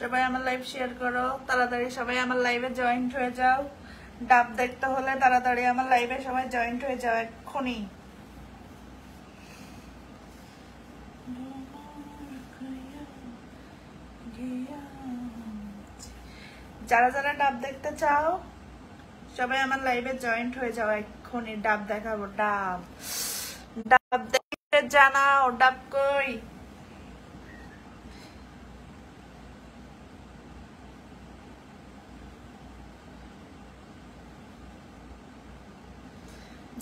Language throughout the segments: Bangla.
সবাই আমার লাইভ শেয়ার করো তাড়াতাড়ি, সবাই আমার লাইভে জয়েন্ট হয়ে যাও। ডাব দেখতে হলে তাড়াতাড়ি আমার লাইভে সবাই জয়েন্ট হয়ে যাও এক্ষুনি। যারা যারা ডাব দেখতে চাও সবাই আমার লাইভে জয়েন্ট হয়ে যাও এক্ষুনি। ডাব দেখাবো, ডাব ডাব দেখতে জানাও। ডাব কই?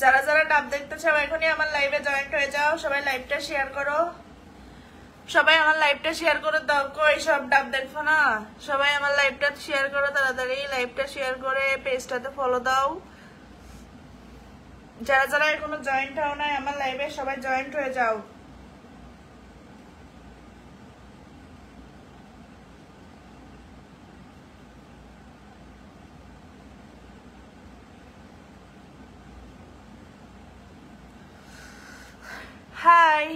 যারা যারা ডাব দেখতে চাও এখনই আমার লাইভে জয়েন্ট হয়ে যাও। সবাই লাইভটা শেয়ার করো, সবাই আমার লাইভটা শেয়ার করে দাও। কই সব ডাব দেখো না? সবাই আমার লাইভটা শেয়ার করো তাড়াতাড়ি, লাইভটা শেয়ার করে পেজটাতে ফলো দাও। যারা যারা এখনো জয়েন্ট হও নাই আমার লাইভে সবাই জয়েন্ট হয়ে যাও। হাই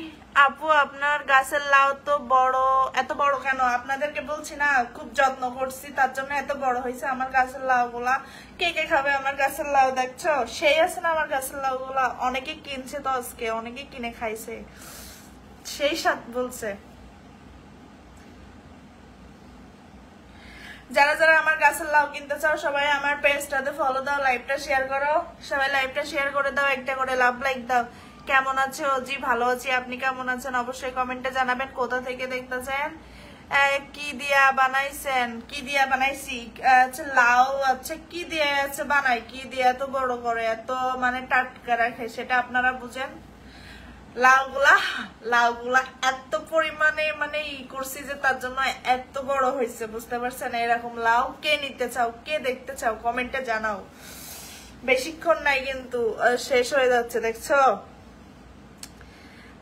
আপু, আপনার গাছের লাউ তো বড়, এত বড় কেন? আপনাদেরকে বলছি না খুব যত্ন করছি, তার জন্য এত বড় হয়েছে আমার গাছের লাউ গুলা। কে কে খাবে আমার গাছের লাউ? দেখছো সেই আছে না আমার গাছের লাউ গুলা? অনেকে কিনছে তো, আজকে অনেকে কিনে খাইছে, সেই স্বাদ বলছে। যারা যারা আমার গাছের লাউ কিনতে চাও সবাই আমার পেজটাতে ফলো দাও, লাইভটা শেয়ার করো। সবাই লাইভটা শেয়ার করে দাও, একটা করে লাভ লাইক দাও। কেমন আছে জি? ভালো আছি, আপনি কেমন আছেন অবশ্যই কমেন্টে জানাবেন। কোথা থেকে দেখতেছেন, কি দিয়া বানাইছেন? কি দিয়া বানাইছি আচ্ছা লাউ, আচ্ছা কি দিয়ে আছে বানাই, কি দিয়ে এত বড় করে এত মানে টাটকা রাখে সেটা আপনারা বুঝেন। লাউগুলা এত পরিমাণে মানে করছি যে তার জন্য এত বড় হয়েছে, বুঝতে পারছেন? এরকম লাউ কে নিতে চাও, কে দেখতে চাও কমেন্টে জানাও। বেশিক্ষণ নাই কিন্তু শেষ হয়ে যাচ্ছে, দেখছো?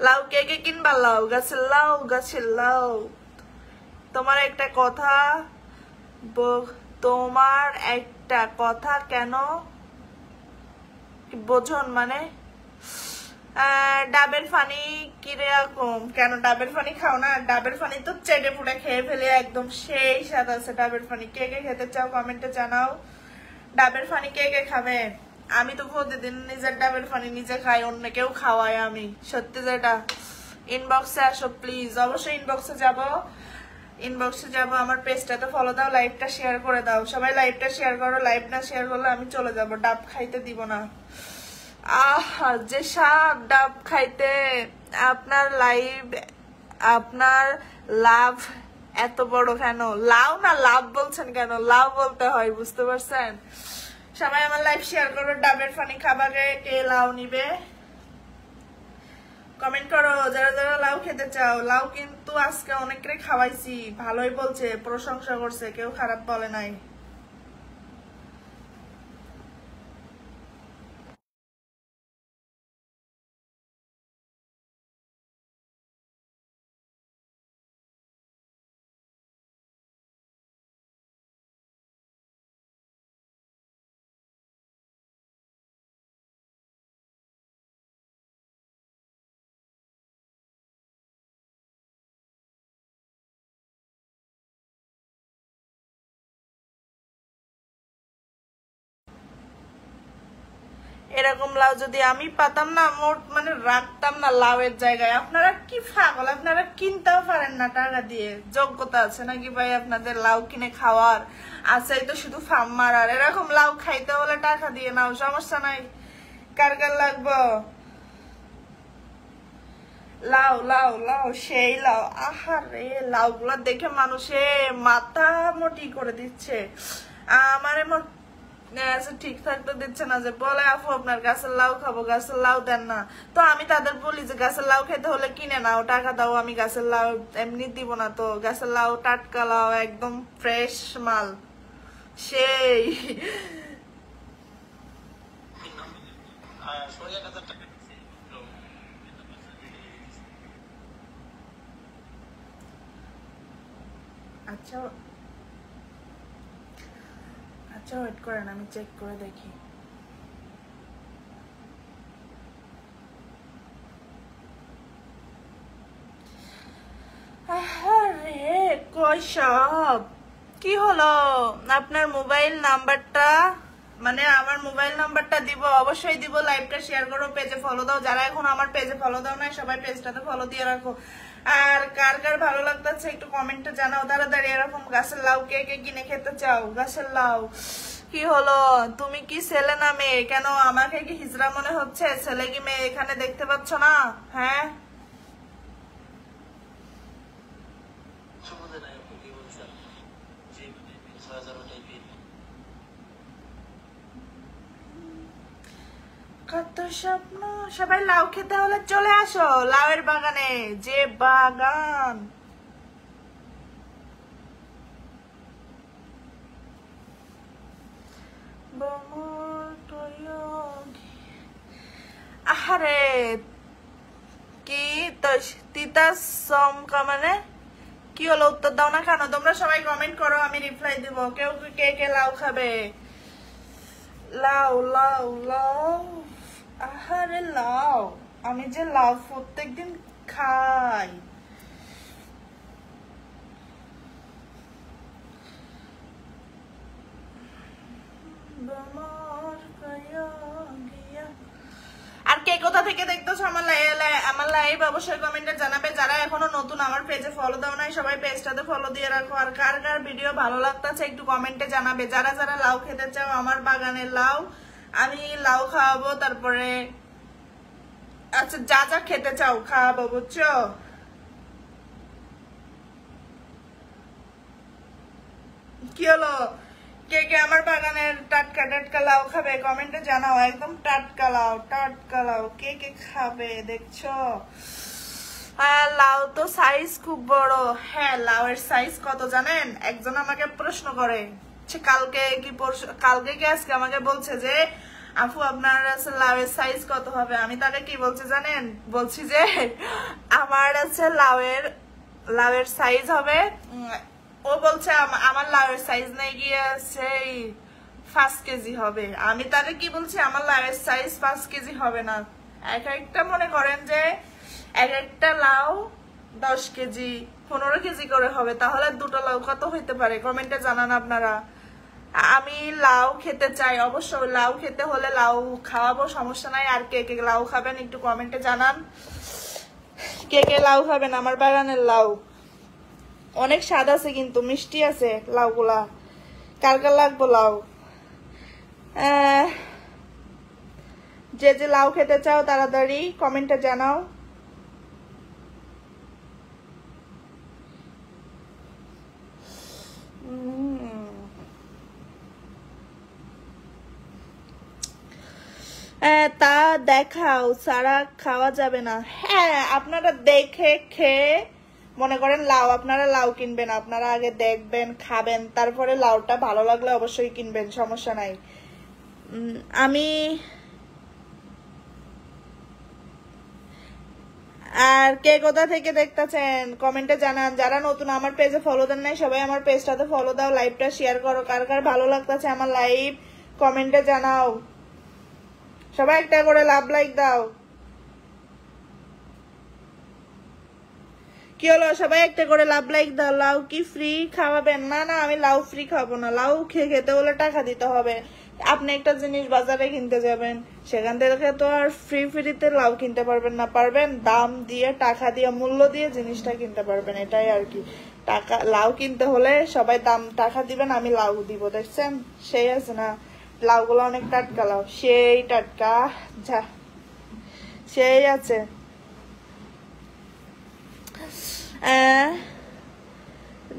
লাউ কে কে কিনবা? লাউ গাছের লাউ, গাছের লাউ। তোমার একটা কথা, তোমার একটা কথা কেন বোঝন মানে ডাবের পানি কিরকম? কেন ডাবের পানি খাও না? ডাবের পানি তো চেটে পুটে খেয়ে ফেলে একদম সেই স্বাদ আছে ডাবের পানি। কে কে খেতে চাও কমেন্টে জানাও। ডাবের পানি কে কে খাবে? আমি তো প্রতিদিন নিজের ডাবের পানি নিজে খাই, অন্য কেউ খাওয়াই আমি, সত্যি যেটা। ইনবক্সে আসো প্লিজ, অবশ্যই ইনবক্সে যাবো, ইনবক্সে যাবো। আমার পেজটাতে ফলো দাও, লাইভটা শেয়ার করে দাও। সবাই লাইভটা শেয়ার করো, লাইভ না শেয়ার করলে আমি চলে যাব, ডাব খাইতে দিব না। যে স্বাদ ডাব খাইতে। আপনার লাইভ, আপনার লাভ এত বড় কেন? লাউ না লাভ বলছেন কেন? লাউ বলতে হয়, বুঝতে পারছেন? সবাই আমার লাইভ শেয়ার করো। ডাবের পানি খাবারে কে লাউ নিবে কমেন্ট করো। যারা যারা লাউ খেতে চাও। লাউ কিন্তু আজকে অনেকরে খাওয়াইছি, ভালোই বলছে, প্রশংসা করছে, কেউ খারাপ বলে নাই। এরকম লাউ যদি আমি পাতাম না, মোট মানে রাখতাম না লাউয়ের জায়গায়। আপনারা কি পাগল? আপনারা কিনতেও পারেন না টাকা দিয়ে? যোগ্যতা আছে নাকি ভাই আপনাদের লাউ কিনে খাওয়ার? আছে তো শুধু ফার্ম মারার। এরকম লাউ খাইতে হলে টাকা দিয়ে নাও, সমস্যা নাই। কার কার লাগবো লাউ? লাউ লাউ সেই লাউ, আহারে লাউ গুলা দেখে মানুষে মাথা মোটি করে দিচ্ছে। আমার আচ্ছা ঠিক থাকতে দিচ্ছে না, যে বলে আপু আপনার গাছের লাউ খাবো, গাছের লাউ দেন না। তো আমি তাদের বলি যে গাছের লাউ খেতে হলে কিনে নাও, টাকা দাও, আমি গাছের লাউ এমনি দিব না। তো গাছের লাউ টাটকা লাউ, একদম ফ্রেশ মাল, সেই আচ্ছা আচ্ছা ওয়েট করেন, আমি চেক করে দেখি। আরে কই সব কি হলো? আপনার মোবাইল নাম্বারটা, মানে আমার মোবাইল নাম্বারটা দিব, অবশ্যই দিব। লাইভটা শেয়ার করো, পেজে ফলো দাও। যারা এখন আমার পেজে ফলো দাও নাই, সবাই পেজটাতে ফলো দিয়ে রাখো। আর কার কার ভালো লাগতেছে একটু কমেন্টে জানাও তাড়াতাড়ি। এরকম গাছের লাউ কে কে কিনে খেতে চাও? গাছের লাউ কি হলো? তুমি কি ছেলে না মেয়ে? কেন আমাকে কি হিজড়া মনে হচ্ছে? ছেলে কি মেয়ে এখানে দেখতে পাচ্ছ না? হ্যাঁ কত স্বপ্ন। সবাই লাউ খেতে হলে চলে আসো লাউয়ের বাগানে, যে বাগান। আহারে কি তিতা সমকা মানে কি হলো? উত্তর দাও না কেন? তোমরা সবাই কমেন্ট করো, আমি রিপ্লাই দিব। কেউ কে কে লাউ খাবে? লাউ লাউ লাউ, আহারে লাউ, আমি যে লাউ প্রত্যেকদিন খাই। আর কে কোথা থেকে দেখতেছো আমার লাইভ অবশ্যই কমেন্টে জানাবে। যারা এখনো নতুন আমার পেজে ফলো দাও নাই, সবাই পেজটাতে ফলো দিয়ে রাখো। আর কার কার ভিডিও ভালো লাগতেছে একটু কমেন্টে জানাবে। যারা যারা লাউ খেতে চাও, আমার বাগানের লাউ, আমি লাউ খাওয়াবো। তারপরে আচ্ছা যা যা খেতে চাও খাওয়াবো, বুঝছো? কি হলো? কে কে আমার বাগানের টাটকা টাটকা লাউ খাবে কমেন্টে জানাও। একদম টাটকা লাউ, টাটকা লাউ কে কে খাবে দেখছো? হ্যাঁ লাউ তো সাইজ খুব বড়। হ্যাঁ লাউয়ের সাইজ কত জানেন? একজন আমাকে প্রশ্ন করে, কালকে কি কালকে কি আজকে আমাকে বলছে যে আপু আপনার লাউয়ের সাইজ কত হবে? আমি তাকে কি বলছি জানেন? বলছি যে আমার আছে লাউয়ের সাইজ হবে, ও বলছে আমার লাউয়ের সাইজ নেই গিয়ে সেই 5 কেজি হবে। আমি তাকে কি বলছি, আমার লাউয়ের সাইজ 5 কেজি হবে না। এক একটা মনে করেন যে এক একটা লাউ 10 কেজি 15 কেজি করে হবে। তাহলে দুটো লাউ কত হইতে পারে? কমেন্টে জানান আপনারা। আমি লাউ খেতে চাই, অবশ্যই লাউ খেতে হলে লাউ খাওয়াবো, সমস্যা নাই। আর কে কে লাউ খাবেন একটু কমেন্টে জানান। কে কে লাউ খাবেন? আমার বাগানের লাউ অনেক স্বাদ আছে, কিন্তু মিষ্টি আছে লাউগুলা। কার কার লাগবো লাউ? যে যে লাউ খেতে চাও তাড়াতাড়ি কমেন্টে জানাও। তা দেখাও, সারা খাওয়া যাবে না। হ্যাঁ আপনারা দেখে খেয়ে মনে করেন লাউ, আপনারা লাউ কিনবেন, আপনারা আগে দেখবেন খাবেন, তারপরে লাউটা ভালো লাগলে অবশ্যই কিনবেন, সমস্যা নাই। আমি আর কে কোথা থেকে দেখতেছেন কমেন্টে জানান। যারা নতুন আমার পেজে ফলো দেন নাই, সবাই আমার পেজটাতে ফলো দাও, লাইভটা শেয়ার করো। কার কার ভালো লাগতেছে আমার লাইভ কমেন্টে জানাও। সবাই একটা করে লাভ লাইক দাও। কি হলো? সবাই একটা করে লাভ লাইক দাও। লাউ কি ফ্রি খাওয়াবেন? না না, আমি লাউ ফ্রি খাবো না। লাউ খেতে হলে টাকা দিতে হবে। আপনি একটা জিনিস বাজারে কিনতে যাবেন, সেখান থেকে তো আর ফ্রিতে লাউ কিনতে পারবেন না। পারবেন দাম দিয়ে, টাকা দিয়ে, মূল্য দিয়ে জিনিসটা কিনতে পারবেন, এটাই আর কি। টাকা লাউ কিনতে হলে সবাই টাকা দিবেন, আমি লাউ দিব। দেখছেন সেই আছে না, লাউগুলো অনেক টাটকা লাউ, সেই টাটকা, যা সেই আছে।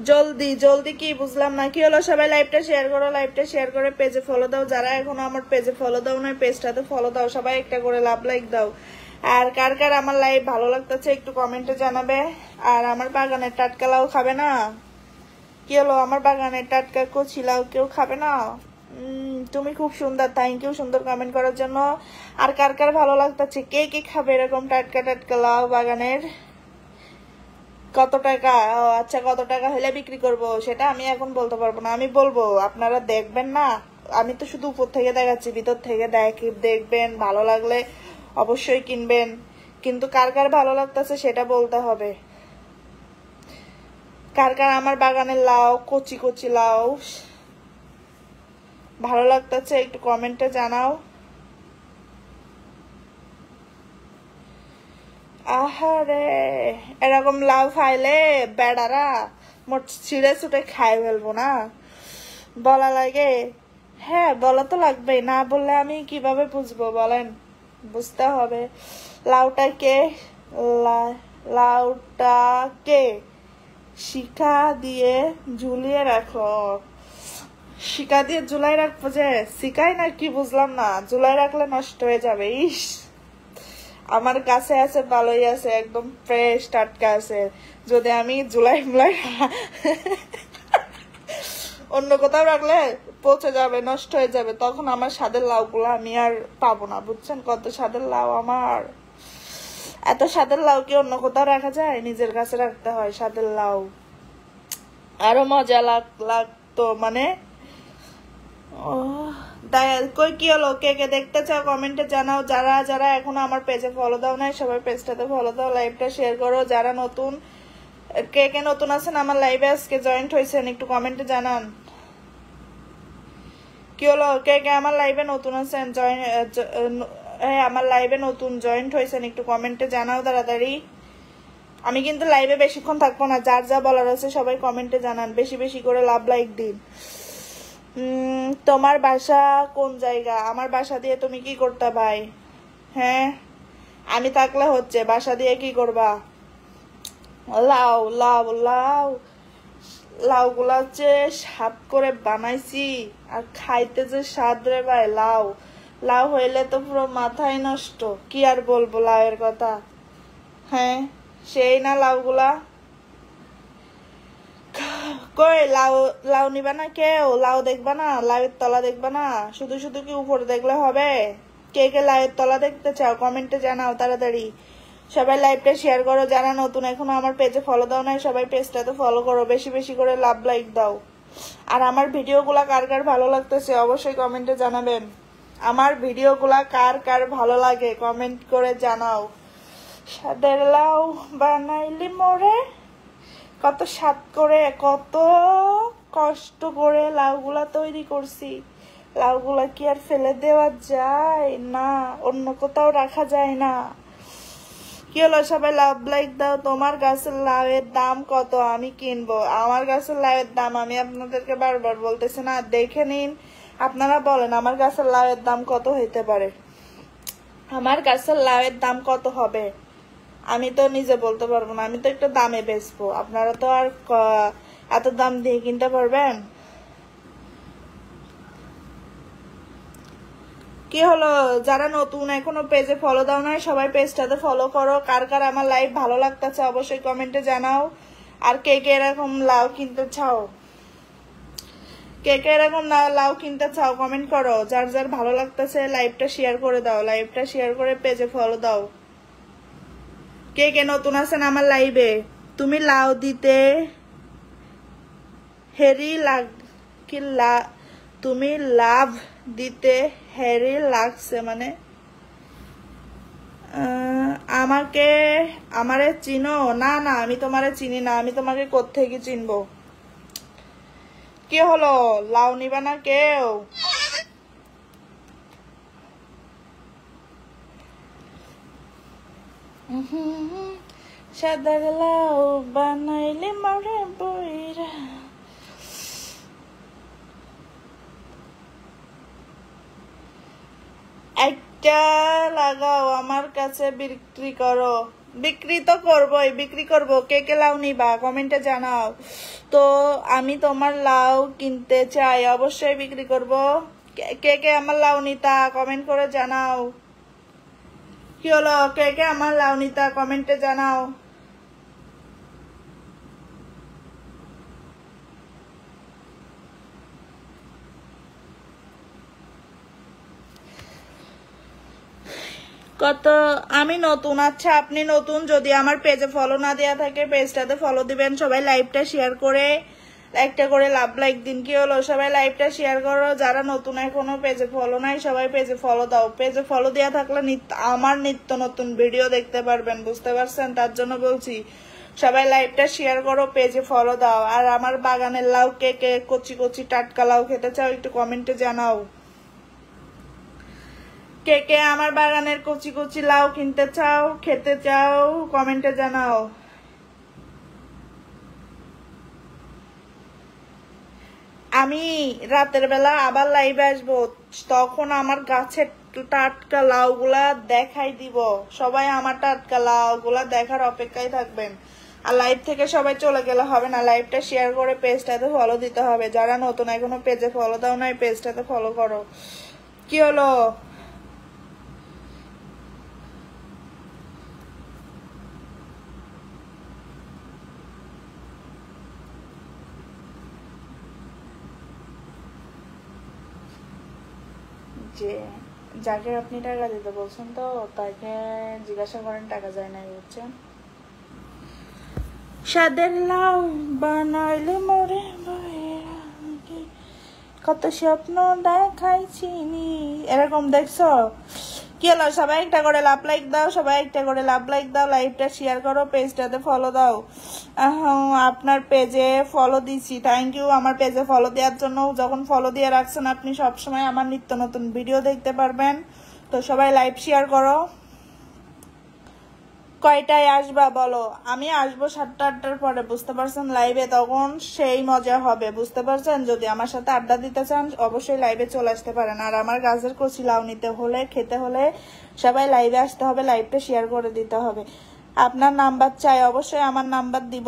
জলদি জলদি কি বুঝলাম না, কি হলো? সবাই লাইভটা শেয়ার করো, লাইভটা শেয়ার করে পেজে ফলো দাও। যারা এখনো আমার পেজে ফলো দাও না, পেজটাতে ফলো দাও। সবাই একটা করে লাভ লাইক দাও। আর কার কার আমার লাইভ ভালো লাগতেছে একটু কমেন্টে জানাবে। আর আমার বাগানের টাটকা লাউ খাবে না? কি হলো, আমার বাগানের টাটকা কচি লাউ কেউ খাবে না? তুমি খুব সুন্দর, থ্যাংক ইউ সুন্দর কমেন্ট করার জন্য। আর কার কার ভালো লাগতেছে, কে কে খাবে এরকম টাটকা টাটকা লাউ বাগানের? কত টাকা? ও আচ্ছা, কত টাকা হলে বিক্রি করব সেটা আমি এখন বলতে পারবো না। আমি বলবো, আপনারা দেখবেন না। আমি তো শুধু উপর থেকে দেখাচ্ছি, ভিতর থেকে দেখবেন, ভালো লাগলে অবশ্যই কিনবেন। কিন্তু কার কার ভালো লাগতেছে সেটা বলতে হবে। কার কার আমার বাগানের লাউ, কচি কচি লাউ ভালো লাগতেছে একটু কমেন্টে জানাও। আহারে, এরকম লাউ খাইলে বেড়ারা মোট ছিঁড়ে ছুটে খাই ফেলবো না? বলা লাগে? হ্যাঁ, বলা তো লাগবেই, না বললে আমি কিভাবে বুঝবো বলেন? বুঝতে হবে। লাউটাকে লাউটাকে শিকা দিয়ে ঝুলিয়ে রাখো। শিকা দিয়ে ঝুলাই রাখবো যে? শিকাই না কি বুঝলাম না। ঝুলাই রাখলে নষ্ট হয়ে যাবে। ইস, আমার কাছে আছে, ভালোই আছে, একদম ফ্রেশ টাটকা আছে। যদি আমি জুলাই মুলাই অন্য কোথাও রাখলে পচে যাবে, নষ্ট হয়ে যাবে। তখন আমার স্বাদের লাউ গুলো আমি আর পাবো না, বুঝছেন? কত স্বাদের লাউ আমার। এত স্বাদের লাউ কি অন্য কোথাও রাখা যায়? নিজের কাছে রাখতে হয় স্বাদের লাউ। আরো মজা লাগতো মানে। কই কি হলো, কে কে দেখতে চাও কমেন্টে জানাও। যারা যারা এখনো আমার পেজে ফলো দাও নাই সবাই পেজটাতে ফলো দাও, লাইভটা শেয়ার করো। যারা নতুন, কে কে নতুন আছেন আমার লাইভে আজকে জয়েন্ট হয়েছেন একটু কমেন্টে জানান। কি হলো, কে কে আমার লাইভে নতুন আছেন, আমার লাইভে নতুন জয়েন্ট হয়েছেন একটু কমেন্টে জানাও তাড়াতাড়ি। আমি কিন্তু লাইভে বেশিক্ষণ থাকবো না, যার যা বলার আছে সবাই কমেন্টে জানান, বেশি বেশি করে লাভ লাইক দিন। তোমার বাসা কোন জায়গা? আমার বাসা দিয়ে তুমি কি করতে ভাই? হ্যাঁ, আমি থাকলে হচ্ছে, বাসা দিয়ে কি করবা? লাউ লাউ লাউ লাউ গুলা যে স্বাদ করে বানাইছি, আর খাইতে যে স্বাদ রে ভাই। লাউ লাউ হইলে তো পুরো মাথায় নষ্ট। কি আর বলবো লাউয়ের কথা। হ্যাঁ, সেই না লাউগুলা। কই লাউ, লাউ নিবা না কেউ? লাউ দেখবা না? লাউয়ের তলা দেখবা না? শুধু শুধু কি উপরে দেখলে হবে? কে কে লাউয়ের তলা দেখতে চাও কমেন্টে জানাও তাড়াতাড়ি। সবাই লাইভটা শেয়ার করো। যারা নতুন এখনো আমার পেজে ফলো দাও নাই সবাই পেজটাতে ফলো করো, বেশি বেশি করে লাভ লাইক দাও। আর আমার ভিডিওগুলা কার কার ভালো লাগতেছে অবশ্যই কমেন্টে জানাবেন। আমার ভিডিওগুলা কার কার ভালো লাগে কমেন্ট করে জানাও। সাদের লাউ বানাইলি মোরে, কত স্বাদ করে, কত কষ্ট করে লাউগুলা তৈরি করছি। লাউগুলা কি আর ফেলে দেওয়া যায় না? অন্য কোথাও রাখা যায় না। কি হলো, সবাই লাভ লাইক দাও। তোমার গাছের লাউয়ের দাম কত? আমি কিনবো। আমার গাছের লাউয়ের দাম আমি আপনাদেরকে বারবার বলতেছি না, দেখে নিন। আপনারা বলেন আমার গাছের লাউয়ের দাম কত হইতে পারে? আমার গাছের লাউয়ের দাম কত হবে আমি তো নিজে বলতে পারবো না। আমি তো একটা দামে বেচবো, আপনারা তো আর এত দাম দিয়ে কিনতে পারবেন? কি হলো, যারা নতুন এখনো পেজে ফলো দাও না সবাই পেজটাতে ফলো করো। কার কার আমার লাইভ ভালো লাগতেছে অবশ্যই কমেন্টে জানাও। আর কে কে এরকম লাউ কিনতে চাও, কে কে এরকম লাউ কিনতে চাও কমেন্ট করো। যার যার ভালো লাগতেছে লাইভটা শেয়ার করে দাও, লাইভটা শেয়ার করে পেজে ফলো দাও। কে কে নতুন আছেন আমার লাইভে? তুমি লাউ দিতে হেরি লাগ কি তুমি লাভ দিতে হেরি লাগছে মানে? আমারে চিনো? না না, আমি তোমারে চিনি না, আমি তোমাকে কোত্থেকে চিনবো? কি হলো, লাউ নিবা না কেউ? সাদার লাউ বানাইলে মরে বইরা। একটা লাগাও আমার কাছে বিক্রি করো। বিক্রি তো করবোই, বিক্রি করব। কে কে লাউ নিবা কমেন্টে জানাও। তো আমি তোমার লাউ কিনতে চাই, অবশ্যই বিক্রি করব। কে কে আমার লাউ নিতা কমেন্ট করে জানাও। কি হলো, কে কে আমার লাউ নিতা কমেন্টে জানাও। কত আমি নতুন। আচ্ছা আপনি নতুন, যদি আমার পেজে ফলো না দেওয়া থাকে পেজটাতে ফলো দিবেন। সবাই লাইভটা শেয়ার করে একটা করে লাইক দিন। কি হলো, সবাই লাইভটা শেয়ার করো। যারা নতুন এখনো পেজে ফলো নাই সবাই পেজে ফলো দাও। পেজে ফলো দেওয়া থাকলে আমার নিত্য নতুন ভিডিও দেখতে পারবেন, বুঝতে পারছেন? তার জন্য বলছি সবাই লাইভটা শেয়ার করো, পেজে ফলো দাও। আর আমার বাগানের লাউ কে কে কচি কচি টাটকা লাউ খেতে চাও একটু কমেন্টে জানাও। কে কে আমার বাগানের কচি কচি লাউ কিনতে চাও, খেতে চাও কমেন্টে জানাও। আমি রাতের বেলা আবার লাইভে আসবো, তখন আমার গাছের টাটকা লাউ গুলা দেখাই দিব। সবাই আমার টাটকা লাউ গুলা দেখার অপেক্ষায় থাকবেন। আর লাইভ থেকে সবাই চলে গেলে হবে না, লাইভটা শেয়ার করে পেজটাতে ফলো দিতে হবে। যারা নতুন এখনো পেজে ফলো দাও নাই পেজটাতে ফলো করো। কি হলো, যে যাকে আপনি টাকা দিতে বলছেন তো তাকে জিজ্ঞাসা করেন টাকা যায় নাই, বুঝছেন? সাদের লাউ বানাইলে মরে কত স্বপ্ন দেখাইছি এরকম দেখছো? কি হলো, সবাই একটা করে লাইক দাও, সবাই একটা করে লাইক দাও, লাইভটা শেয়ার করো, পেজটাতে ফলো দাও। আপনার পেজে ফলো দিছি, থ্যাংক ইউ আমার পেজে ফলো দেওয়ার জন্য। যখন ফলো দিয়ে রাখছেন আপনি সবসময় আমার নিত্য নতুন ভিডিও দেখতে পারবেন। তো সবাই লাইভ শেয়ার করো। কয়টায় আসবা বলো? আমি আসবো 7টা 8টার পরে, বুঝতে পারছেন? লাইভে তখন সেই মজা হবে, বুঝতে পারছেন? যদি আমার সাথে আড্ডা দিতে চান অবশ্যই লাইভে চলে আসতে পারেন। আর আমার গাছের কচি লাউ নিতে হলে, খেতে হলে সবাই লাইভে আসতে হবে, লাইভটা শেয়ার করে দিতে হবে। আপনার নাম্বার চাই, অবশ্যই আমার নাম্বার দিব।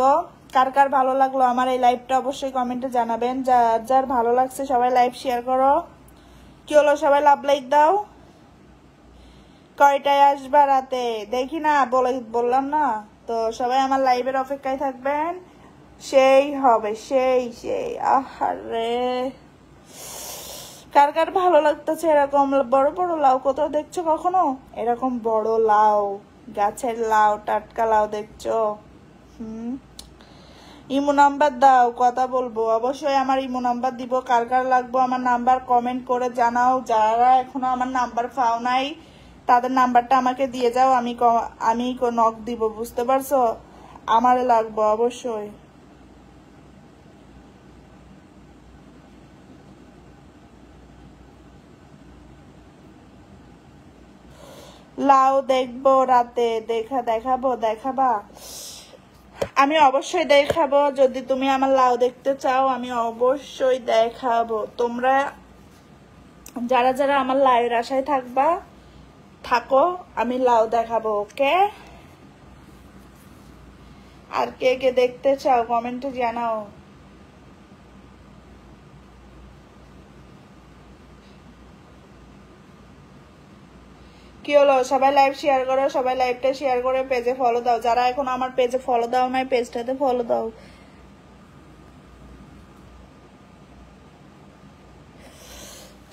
কার কার ভালো লাগলো আমার এই লাইভটা অবশ্যই কমেন্টে জানাবেন। যার যার ভালো লাগছে সবাই লাইভ শেয়ার করো। কি হলো, সবাই লাইক দাও। কয়টায় আসবা রাতে দেখি না, বললাম না তো। সবাই আমার লাইভের অপেক্ষায় থাকবেন, সেই হবে সেই সেই। আহারে, কার কার ভালো লাগতেছে এরকম বড় বড় লাউ? কোথাও দেখছো কখনো এরকম বড় লাউ, গাছের লাউ, টাটকা লাউ দেখছো? ইমো নাম্বার দাও, কথা বলবো। অবশ্যই আমার ইমো নাম্বার দিব। কার কার লাগবো আমার নাম্বার কমেন্ট করে জানাও। যারা এখনো আমার নাম্বার পাও নাই তাদের নাম্বারটা আমাকে দিয়ে যাও, আমি নক দিব, বুঝতে পারছো? আমার লাগবো অবশ্যই। লাউ দেখবো রাতে, দেখাবা? আমি অবশ্যই দেখাবো। যদি তুমি আমার লাউ দেখতে চাও আমি অবশ্যই দেখাবো। তোমরা যারা যারা আমার লাউয়ের আশায় থাকো, আমি লাউ দেখাবো, ওকে? আর কে কে দেখতে চাও কমেন্টে জানাও। কি হলো, সবাই লাইভ শেয়ার করো, সবাই লাইভটা শেয়ার করে পেজে ফলো দাও। যারা এখন আমার পেজে ফলো দাও নাই পেজটাতে ফলো দাও।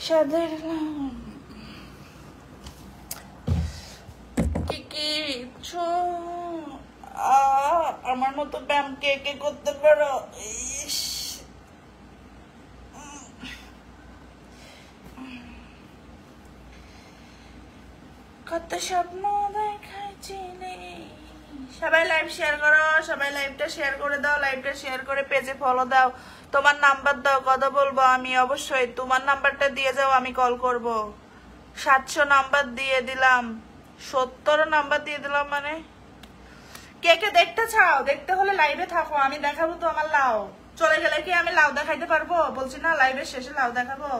সাদের আমার মতো ব্যায়াম কে কে করতে পারো? কত স্বপ্ন দেখাইছিলে। সবাই লাইভ শেয়ার করো, সবাই লাইভটা শেয়ার করে দাও, লাইভটা শেয়ার করে পেজে ফলো দাও। তোমার নাম্বার দাও, কথা বলবো আমি অবশ্যই। তোমার নাম্বারটা দিয়ে যাও, আমি কল করব। 700 নাম্বার দিয়ে দিলাম, 70 নাম্বার দিয়ে দিলাম। মানে কে কে দেখতে চাও? দেখতে হলে লাইভে থাকো, আমি দেখাবো তো আমার লাউ। চলে গেলে কি আমি লাউ দেখাইতে পারবো? বলছি না লাইভের শেষে লাউ দেখাবো।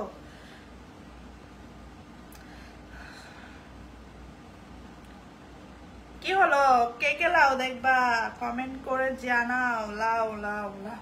কি হলো? কে কে লাউ দেখবা কমেন্ট করে জানাও। লাউ লাউ লাউ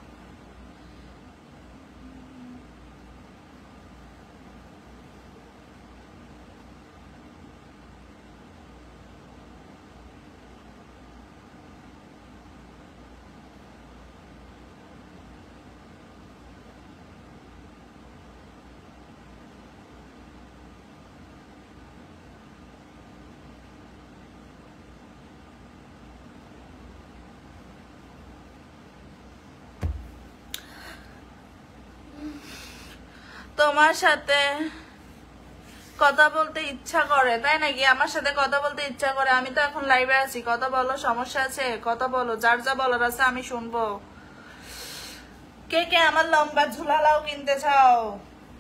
তোমার সাথে কথা বলতে ইচ্ছা করে, তাই নাকি? আমার সাথে কথা বলতে ইচ্ছা করে। আমি তো এখন লাইভে আছি, কথা বলো, সমস্যা আছে? কথা বলো, যার যা বলার আছে আমি শুনবো। কে কে আমার লম্বা ঝুলা লাউ কিনতে চাও?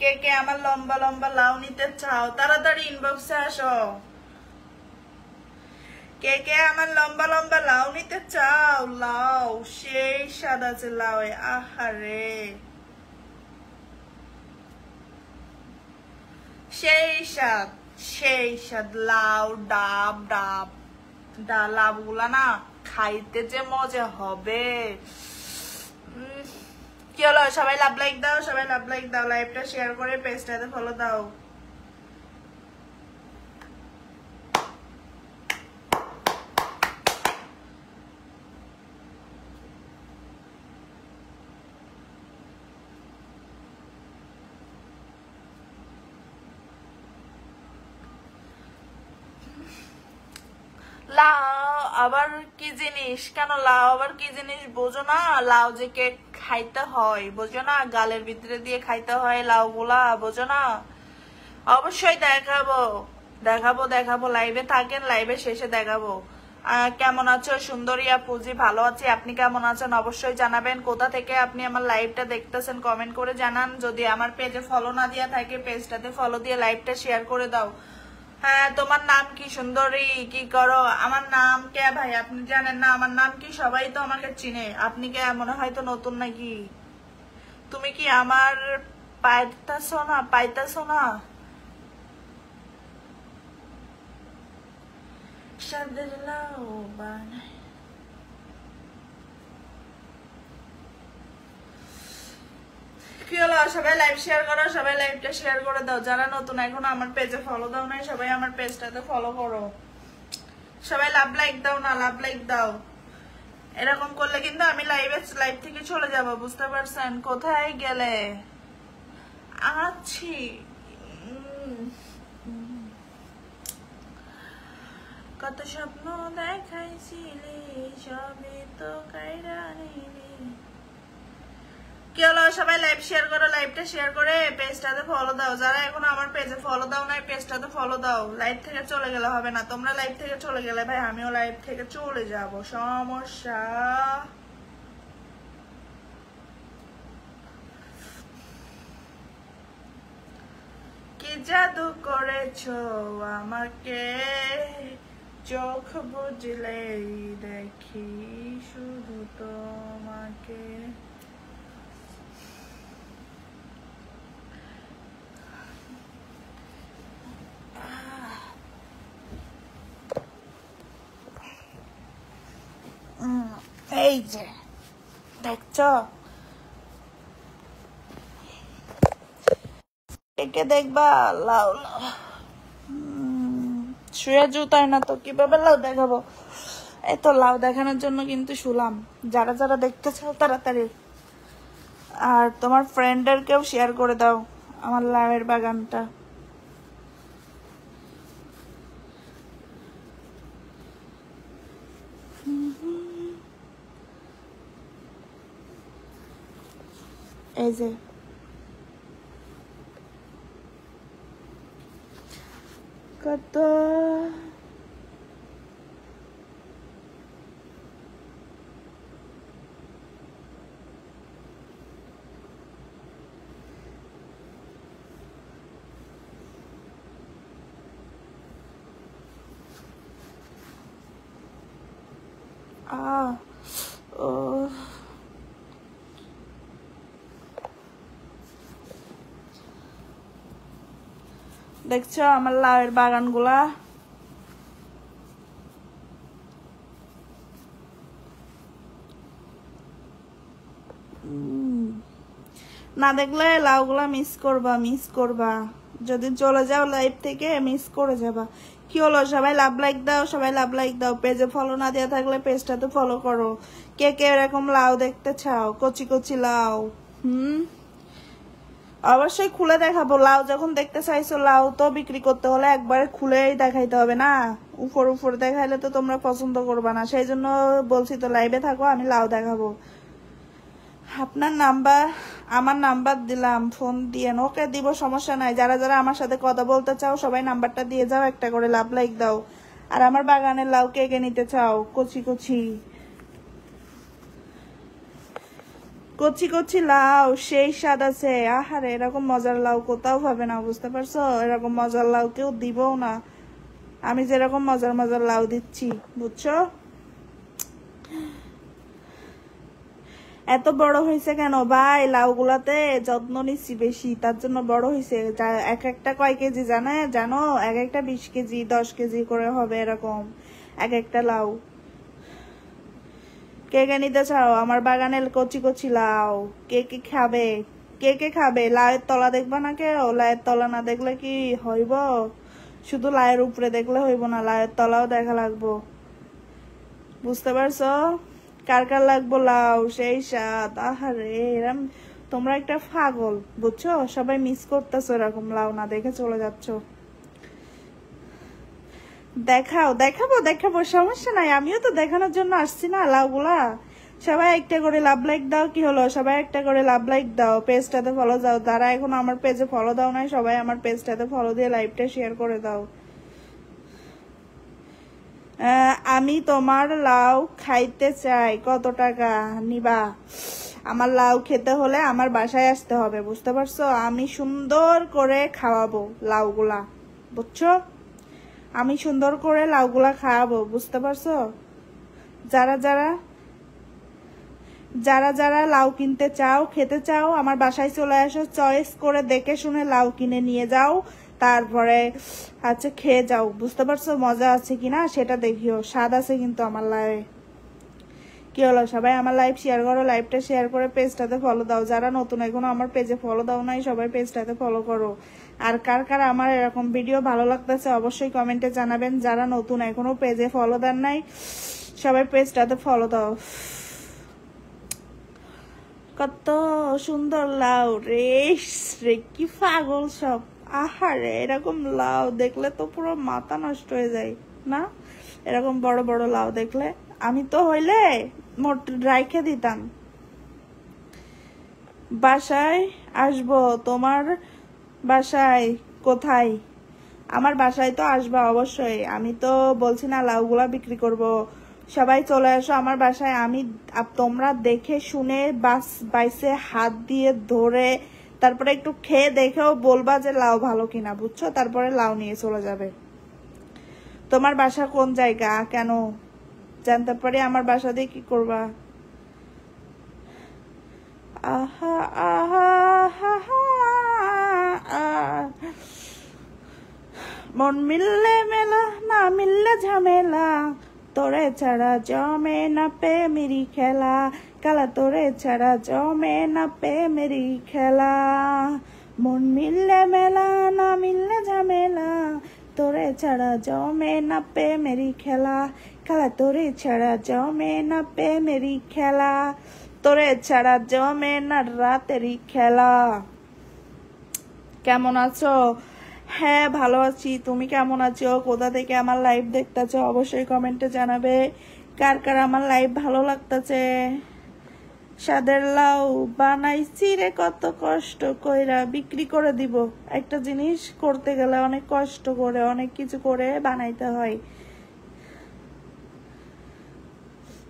কে কে আমার লম্বা লম্বা লাউ নিতে চাও? তাড়াতাড়ি ইনবক্সে আসো। কে কে আমার লম্বা লম্বা লাউ নিতে চাও? লাউ সেই স্বাদ আছে লাউ, আহারে সেই স্বাদ, সেই স্বাদ। লাউ ডাব ডাব লাউ গুলা না খাইতে যে মজা হবে। কি হলো? সবাই লাভ লাইক দাও, সবাই লাভ লাইক দাও, লাইভটা শেয়ার করে পেজটাতে ফলো দাও। লাউ আবার কি জিনিস? কেন লাউ আবার কি জিনিস বোঝো না? লাউ যে কে খাইতে হয় বোঝো না? গালের ভিতরে দিয়ে খাইতে হয় লাউ গুলা, বোঝো না? অবশ্যই দেখাবো দেখাবো দেখাবো, লাইভে থাকেন, লাইভে শেষে দেখাবো। কেমন আছো সুন্দরিয়া পুজি? ভালো আছি, আপনি কেমন আছেন অবশ্যই জানাবেন। কোথা থেকে আপনি আমার লাইভটা দেখতেছেন কমেন্ট করে জানান। যদি আমার পেজে ফলো না দিয়া থাকে পেজটাতে ফলো দিয়ে লাইভটা শেয়ার করে দাও। হ্যাঁ, তোমার নাম কি সুন্দরী? কি করো? আমার নাম কে ভাই আপনি জানেন না? আমার নাম কি? সবাই তো আমাকে চিনে, আপনি কে মনে হয় তো নতুন নাকি? তুমি কি আমার পাইতাছো না? পাইতাছো না? সাদের লাউ বানাই। কি হলো? সবাই লাইভ শেয়ার করো, সবাই লাইভটা শেয়ার করে দাও। যারা নতুন এখনো আমার পেজে ফলো দাও নাই, সবাই আমার পেজটাতে ফলো করো। সবাই লাভ লাইক দাও না, লাভ লাইক দাও। এরকম করলে কিন্তু আমি লাইভ থেকে চলে যাব, বুঝতে পারছেন? কোথায় গেলে? আছি। কত স্বপ্ন দেখাইছিলি, সবই তো কাইরা নিলি। কি হলো? সবাই লাইভ শেয়ার করো, লাইভটা শেয়ার করে পেজটাতে ফলো দাও। যারা এখন আমার পেজে ফলো দাও না, পেজটাতে ফলো দাও। লাইভ থেকে চলে গেলে হবে না, তোমরা লাইভ থেকে চলে গেলে ভাই আমিও লাইভ থেকে চলে যাব, সমস্যা। কি জাদু করেছো আমাকে, চোখ বুঝলেই দেখি শুধু তোমাকে। এই যে দেখছো, একে দেখবা লাউ লাউ। শুয়ে জুতায় না তো কিভাবে লাউ দেখাবো? এত লাউ দেখানোর জন্য কিন্তু শুলাম। যারা যারা দেখতে চাও তাড়াতাড়ি, আর তোমার ফ্রেন্ডদেরকেও শেয়ার করে দাও আমার লাউয়ের বাগানটা। এই যে কত ও দেখছো আমার লাউয়ের বাগানগুলা? না দেখলে লাউগুলা মিস করবা যদি চলে যাও লাইভ থেকে মিস করে যাবা। কি হলো, সবাই লাভ লাইক দাও, সবাই লাভ লাইক দাও। পেজে ফলো না দেওয়া থাকলে পেজটাতে ফলো করো। কে কে এরকম লাউ দেখতে চাও, কচি কচি লাউ? অবশ্যই খুলে দেখাবো। লাউ যখন দেখতে চাইছো, লাউ তো বিক্রি করতে হলে একবারে খুলেই দেখাইতে হবে না, উপর দেখাইলে তো তোমরা পছন্দ করবা না। সেই জন্য বলছি তো লাইভে থাকো, আমি লাউ দেখাবো। আপনার নাম্বার, আমার নাম্বার দিলাম, ফোন দিয়ে ওকে দিব, সমস্যা নাই। যারা যারা আমার সাথে কথা বলতে চাও সবাই নাম্বারটা দিয়ে যাও, একটা করে লাভ লাইক দাও। আর আমার বাগানের লাউ কে কে নিতে চাও, কচি কচি কচি কচি লাউ সেই স্বাদ আছে। আহারে, এরকম মজার লাউ কোথাও পাবে না, বুঝতে পারছো? এরকম মজার লাউ কেউ দিবও না, আমি যেরকম মজার মজার লাউ দিচ্ছি, বুঝছো? এত বড় হয়েছে কেন ভাই? লাউগুলাতে যত্ন নিচ্ছি বেশি, তার জন্য বড় হয়েছে। এক একটা কয় কেজি জানো? এক একটা 20 কেজি 10 কেজি করে হবে এরকম এক একটা লাউ। কে কে নিতে চাও আমার বাগানের কচি কচি লাউ? কে কে খাবে? কে কে খাবে? লাউয়ের তলা দেখবা না কেউ? লাউয়ের তলা না দেখলে কি হইব? শুধু লাউয়ের উপরে দেখলে হইব না, লাউয়ের তলাও দেখা লাগবো, বুঝতে পারছো? কার কার লাগবো লাউ সেই স্বাদ? আহারে, এরম তোমরা একটা পাগল, বুঝছো? সবাই মিস করতেছো, এরকম লাউ না দেখে চলে যাচ্ছ। দেখাবো, সমস্যা নাই, আমিও তো দেখানোর জন্য আসছি না লাউগুলা। সবাই একটা করে লাভ লাইক দাও। কি হলো, সবাই একটা করে লাভ লাইক দাও, পেজটাতে ফলো দাও। যারা এখন আমার পেজে ফলো দাও নাই, সবাই আমার পেজটাতে ফলো দিয়ে লাইভটা শেয়ার করে দাও। আমি তোমার লাউ খাইতে চাই, কত টাকা নিবা? আমার লাউ খেতে হলে আমার বাসায় আসতে হবে, বুঝতে পারছো? আমি সুন্দর করে খাওয়াবো লাউগুলা, বুঝছো? আমি সুন্দর করে লাউগুলা খাওয়াবো, বুঝতে পারছো? যারা যারা লাউ কিনতে চাও, খেতে চাও, আমার বাসায় চলে আসো, চয়েস করে দেখে শুনে লাউ কিনে নিয়ে যাও, তারপরে খেয়ে যাও, বুঝতে পারছো? মজা আছে কিনা সেটা দেখিও, স্বাদ আছে কিন্তু আমার লাইভে। কি হলো, সবাই আমার লাইভ শেয়ার করো, লাইভটা শেয়ার করে পেজটাতে ফলো দাও। যারা নতুন এখনো আমার পেজে ফলো দাও নাই, সবাই পেজটাতে ফলো করো। আর কার কার আমার এরকম ভিডিও ভালো লাগতেছে অবশ্যই কমেন্টে জানাবেন। যারা নতুন এখনো পেজে ফলো দেন নাই, সবাই পেজটাতে ফলো দাও। কত সুন্দর লাউ রে, কি পাগল সব। আহারে, এরকম লাউ দেখলে তো পুরো মাথা নষ্ট হয়ে যায় না? এরকম বড় বড় লাউ দেখলে আমি তো হইলে মোট রাইখে দিতাম। বাসায় আসবো, তোমার বাসায় কোথায়? আমার বাসায় তো আসবা অবশ্যই, আমি তো বলছি না লাউগুলা বিক্রি করব। সবাই চলে আসো আমার বাসায়, আমি তোমরা দেখে শুনে বাইসে হাত দিয়ে ধরে তারপরে একটু খেয়ে দেখেও বলবা যে লাউ ভালো কিনা, বুঝছো? তারপরে লাউ নিয়ে চলে যাবে। তোমার বাসা কোন জায়গা, কেন জানতে পারি? আমার বাসা দিয়ে কি করবা? আহা আহা মন মিললে মেলা, না মিললে ঝামেলা, তোরে ছাড়া জমে না মেরি খেলা, কালা তোরে ছাড়া জমে না মেরি খেলা। মন মিললে মেলা, না মিললে ঝামেলা, তোরে ছাড়া জমে না মেরি খেলা, কালা তোরে ছাড়া জমে না মেরি খেলা, তোরে ছাড়া জমে না রাতেরই খেলা। কেমন আছো? হ্যাঁ ভালো আছি, তুমি কেমন আছো? কোথা থেকে আমার লাইভ দেখতেছো অবশ্যই কমেন্টে জানাবে। কার কার আমার লাইভ ভালো লাগতেছে? স্বাদের লাউ বানাইছি রে কত কষ্ট কইরা, বিক্রি করে দিব। একটা জিনিস করতে গেলে অনেক কষ্ট করে অনেক কিছু করে বানাইতে হয়।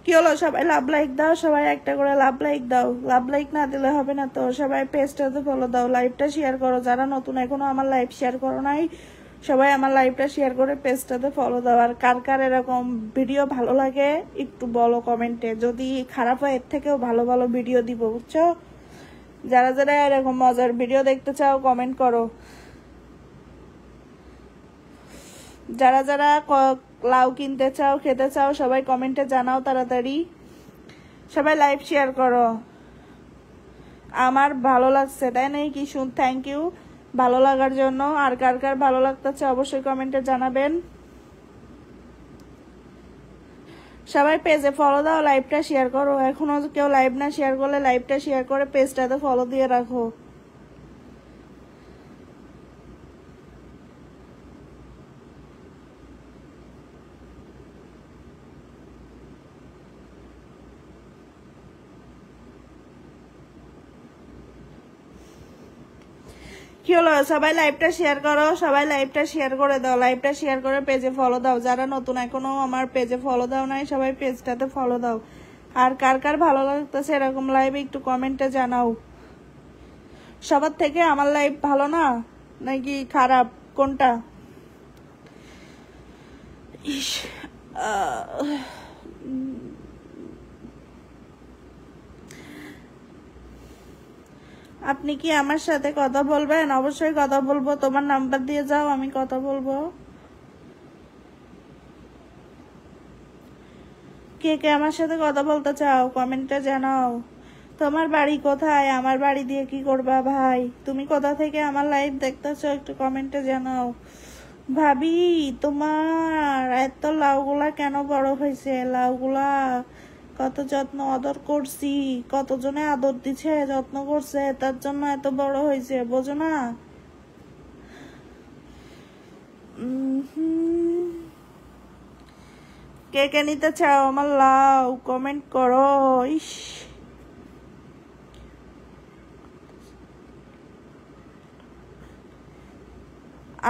কি হলো, সবাই লাভ লাইক দাও, সবাই একটা করে লাভ লাইক দাও। লাভ লাইক না দিলে হবে না তো, সবাই পেজটাতে ফলো দাও, লাইভটা শেয়ার করো। যারা নতুন এখনো আমার লাইভ শেয়ার করো নাই, সবাই আমার লাইভটা শেয়ার করে পেজটাতে ফলো দাও। আর কার কার এরকম ভিডিও ভালো লাগে একটু বলো কমেন্টে, যদি খারাপ হয় এর থেকেও ভালো ভালো ভিডিও দিব, বুঝছো? যারা যারা এরকম মজার ভিডিও দেখতে চাও কমেন্ট করো। যারা যারা লাউ কিনতে চাও, খেতে চাও, সবাই কমেন্টে জানাও তাড়াতাড়ি। সবাই লাইভ শেয়ার করো। আমার ভালো লাগছে, তাই না? কি শুন, থ্যাংক ইউ ভালো লাগার জন্য। আর কার কার ভালো লাগতেছে অবশ্যই কমেন্টে জানাবেন। সবাই পেজে ফলো দাও, লাইভটা শেয়ার করো। এখনো কেউ লাইভ না শেয়ার করলে লাইভটা শেয়ার করে পেজটাতে ফলো দিয়ে রাখো। কি হলো, সবাই লাইভটা শেয়ার করো, সবাই লাইভটা শেয়ার করে দাও, লাইভটা শেয়ার করে পেজে ফলো দাও। যারা নতুন এখনো আমার পেজে ফলো দাও নাই, সবাই পেজটাতে ফলো দাও। আর কার কার ভালো লাগতেছে এরকম লাইভে একটু কমেন্টে জানাও। সবার থেকে আমার লাইভ ভালো না নাকি খারাপ, কোনটা? ইস, আপনি কি আমার সাথে কথা বলবেন? অবশ্যই কথা বলবো, তোমার নাম্বার দিয়ে যাও, আমি কথা বলবো। কে কে আমার সাথে কথা বলতে চাও কমেন্টে জানাও। তোমার বাড়ি কোথায়? আমার বাড়ি দিয়ে কি করবা ভাই? তুমি কোথা থেকে আমার লাইভ দেখতেছো একটু কমেন্টে জানাও। ভাবি, তোমার এত লাউগুলা কেন বড় হয়েছে? লাউগুলা কত যত্ন আদর করছি, কতজনে আদর দিছে, যত্ন করছে, তার জন্য এত বড় হয়েছে, বোঝো না? কে কে নিতে চাও আমার লাউ কমেন্ট করো। ইস,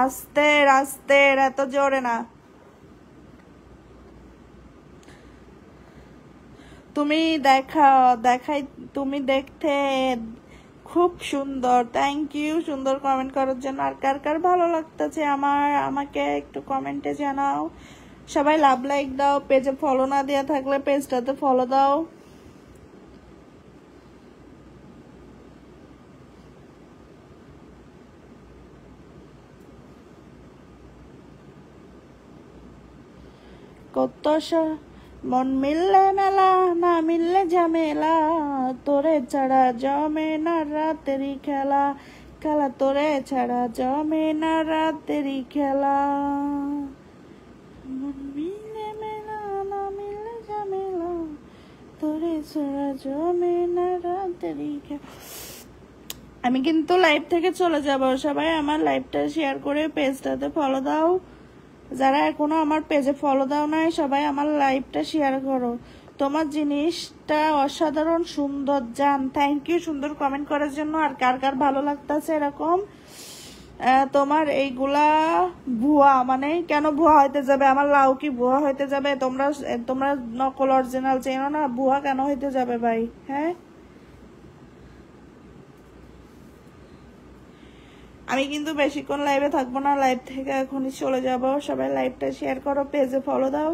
আস্তে আস্তে, এত জোরে না। তুমি দেখাই, তুমি দেখতে খুব সুন্দর। থ্যাংক ইউ সুন্দর কমেন্ট করার জন্য। আর কার কার ভালো লাগতেছে আমাকে একটু কমেন্টে জানাও। সবাই লাভ লাইক দাও, পেজে ফলো না দেওয়া থাকলে পেজটাতে ফলো দাও। কত মন মিললে মেলা, না মিললে ঝামেলা, তোরে ছাড়া জমে না রাতেরই খেলা, খেলা তোরে ছাড়া জমে না রাতেরই খেলা। মন মিললে মেলা, না মিললে ঝামেলা, তোরে ছাড়া জমে না রাতেরই খেলা। আমি কিন্তু লাইভ থেকে চলে যাব, সবাই আমার লাইভটা শেয়ার করে পেজটাতে ফলো দাও। যারা এখনো আমার পেজে ফলো দাও নাই, সবাই আমার লাইভটা শেয়ার করো। তোমার জিনিসটা অসাধারণ সুন্দর জান। থ্যাংক ইউ সুন্দর কমেন্ট করার জন্য। আর কার কার ভালো লাগতেছে এরকম? তোমার এইগুলা ভুয়া, মানে কেন ভুয়া হইতে যাবে? আমার লাউ কি ভুয়া হইতে যাবে? তোমরা তোমরা নকল অরিজিনাল চেনো না, ভুয়া কেন হইতে যাবে ভাই? হ্যাঁ, আমি কিন্তু বেশিক্ষণ লাইভে থাকবো না, লাইভ থেকে এখনই চলে যাব। সবাই লাইভটা শেয়ার করো, পেজে ফলো দাও।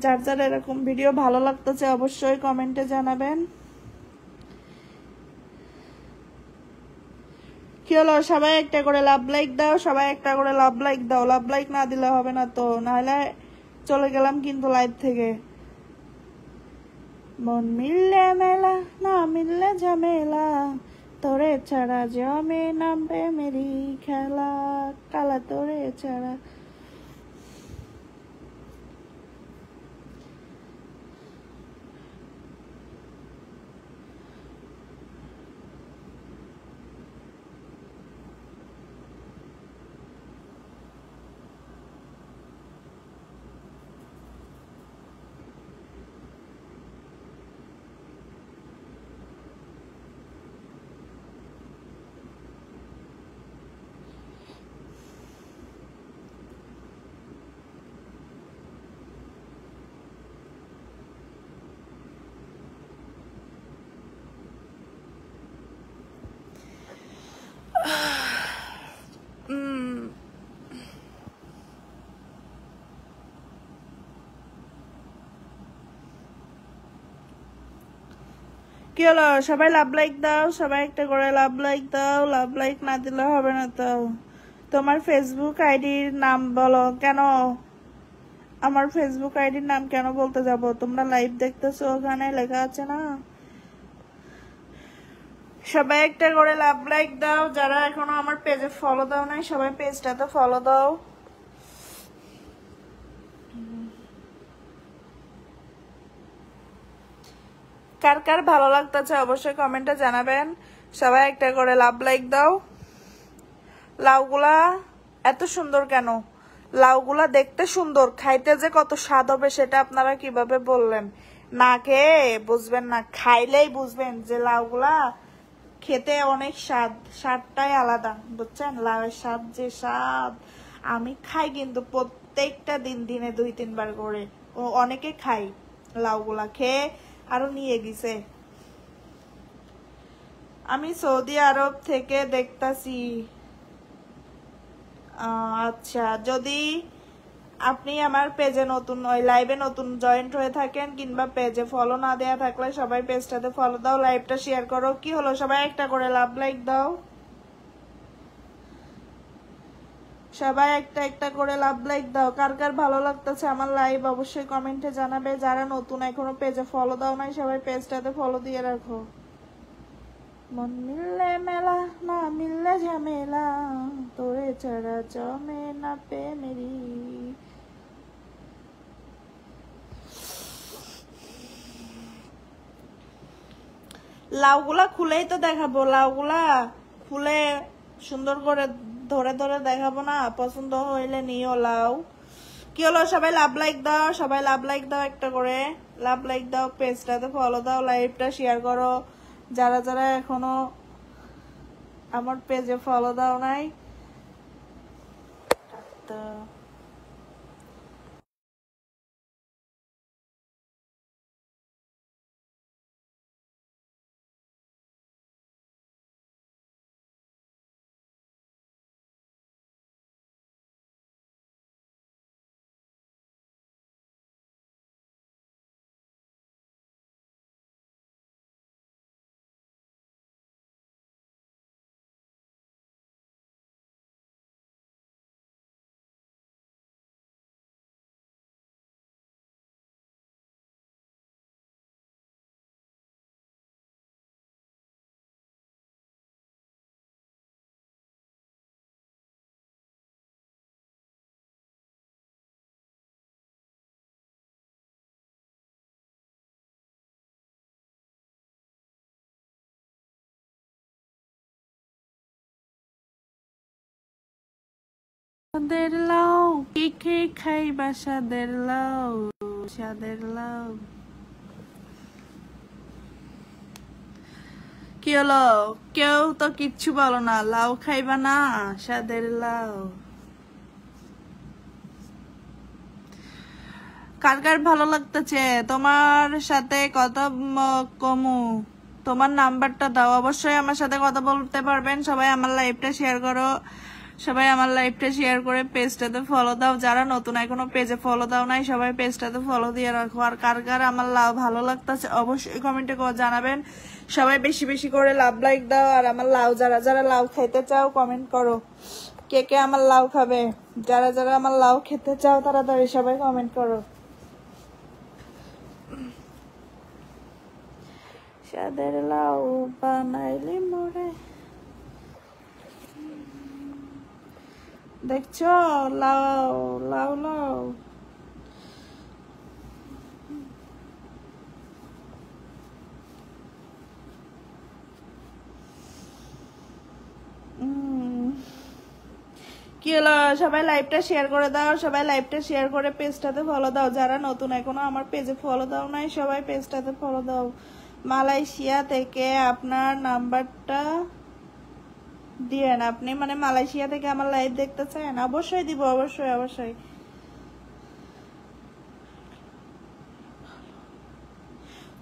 যার যার এরকম ভিডিও ভালো লাগতেছে অবশ্যই কমেন্টে জানাবেন। কি হলো, সবাই একটা করে লাভ লাইক দাও, সবাই একটা করে লাভ লাইক দাও। লাভ লাইক না দিলে হবে না তো, নাহলে চলে গেলাম কিন্তু লাইভ থেকে। মন মিললে মেলা, না মিললে ঝামেলা, তোরে ছাড়া জমে নামবে মেরি খেলা, কালা তোরে ছাড়া। কি হলো, সবাই লাভ লাইক দাও, সবাই একটা করে লাভ লাইক দাও। লাভ লাইক না দিলে হবে না তো। তোমার ফেসবুক আইডির নাম বলো। কেন আমার ফেসবুক আইডির নাম কেন বলতে যাব? তোমরা লাইভ দেখতেছো, ওখানে লেখা আছে না সবাই একটা করে লাভ লাইক দাও, যারা এখনো আমার পেজে ফলো দাও নাই সবাই পেজটাতে ফলো দাও। কার কার ভালো লাগতেছে অবশ্যই কমেন্টে জানাবেন। সবাই একটা করে লাভ লাইক দাও। লাউগুলা এত সুন্দর কেন? লাউগুলা দেখতে সুন্দর, খাইতে যে কত স্বাদ হবে সেটা আপনারা কিভাবে বললেন? না খেয়ে বুঝবেন না, খাইলেই বুঝবেন যে লাউগুলা খেতে অনেক স্বাদ, স্বাদটাই আলাদা, বুঝছেন? লাউয়ের স্বাদ যে স্বাদ, আমি খাই কিন্তু প্রত্যেকটা দিন, দিনে 2-3 বার করে। ও অনেকে খাই লাউগুলা, খেয়ে আরো নিয়ে গেছে। আমি সৌদি আরব থেকে দেখতাছি। আচ্ছা, যদি আপনি আমার পেজে নতুন, ওই লাইভে নতুন জয়েন্ট হয়ে থাকেন কিংবা পেজে ফলো না দেয়া থাকলে সবাই পেজটাতে ফলো দাও, লাইভটা শেয়ার করো। কি হলো, সবাই একটা করে লাভ লাইক দাও। সবাই একটা একটা করে লাভ লাইক দাও। কার কার ভালো লাগতেছে আমার লাইভ অবশ্যই কমেন্টে জানাবে। যারা নতুন এখনো পেজে ফলো দাও নাই সবাই পেজটাতে ফলো দিয়ে রাখো। মন মিললে মেলা, না মিললে ঝামেলা, তোরে ছাড়া জমে না প্রেমেরি। লাউগুলা খুলেই তো দেখাবো, লাউগুলা খুলে সুন্দর করে ধরে ধরে দেখাবো না? পছন্দ হইলে নিও লাউ। কি হলো, সবাই লাভ লাইক দাও, সবাই লাভ লাইক দাও, একটা করে লাভ লাইক দাও, পেজটাতে ফলো দাও, লাইভটা শেয়ার করো। যারা যারা এখনো আমার পেজে ফলো দাও নাই তো সাদের লাউ কে কে খাইবা, সাদের লাউ, সাদের লাউ। কি হলো, কেউ তো কিচ্ছু বলো না, লাউ খাইবা না, সাদের লাউ। কার কার ভালো লাগতেছে তোমার সাথে কথা কমু? তোমার নাম্বারটা দাও, অবশ্যই আমার সাথে কথা বলতে পারবেন। সবাই আমার লাইভটা শেয়ার করো, সবাই আমার লাইভটা শেয়ার করে পেজটাতে ফলো দাও। যারা নতুন এখনো পেজে ফলো দাও নাই সবাই পেজটাতে ফলো দিয়ে রাখো। আর কার কার আমার লাউ ভালো লাগতেছে অবশ্যই কমেন্টে জানাবেন। সবাই বেশি বেশি করে লাভ লাইক দাও। আর আমার লাউ, যারা যারা লাউ খাইতে চাও কমেন্ট করো, কে কে আমার লাউ খাবে। যারা যারা আমার লাউ খেতে চাও তাড়াতাড়ি সবাই কমেন্ট করো। সাদের লাউ বানাইলি মোরে, দেখছো? লাউ লাউ লাউ। কি হলো, সবাই লাইভটা শেয়ার করে দাও, সবাই লাইভটা শেয়ার করে পেজটাতে ফলো দাও। যারা নতুন এখনো আমার পেজে ফলো দাও নাই সবাই পেজটাতে ফলো দাও। মালয়েশিয়া থেকে আপনার নাম্বারটা দিয়েন। আপনি মানে মালয়েশিয়া থেকে আমার লাইভ দেখতে চান? অবশ্যই দিব, অবশ্যই অবশ্যই।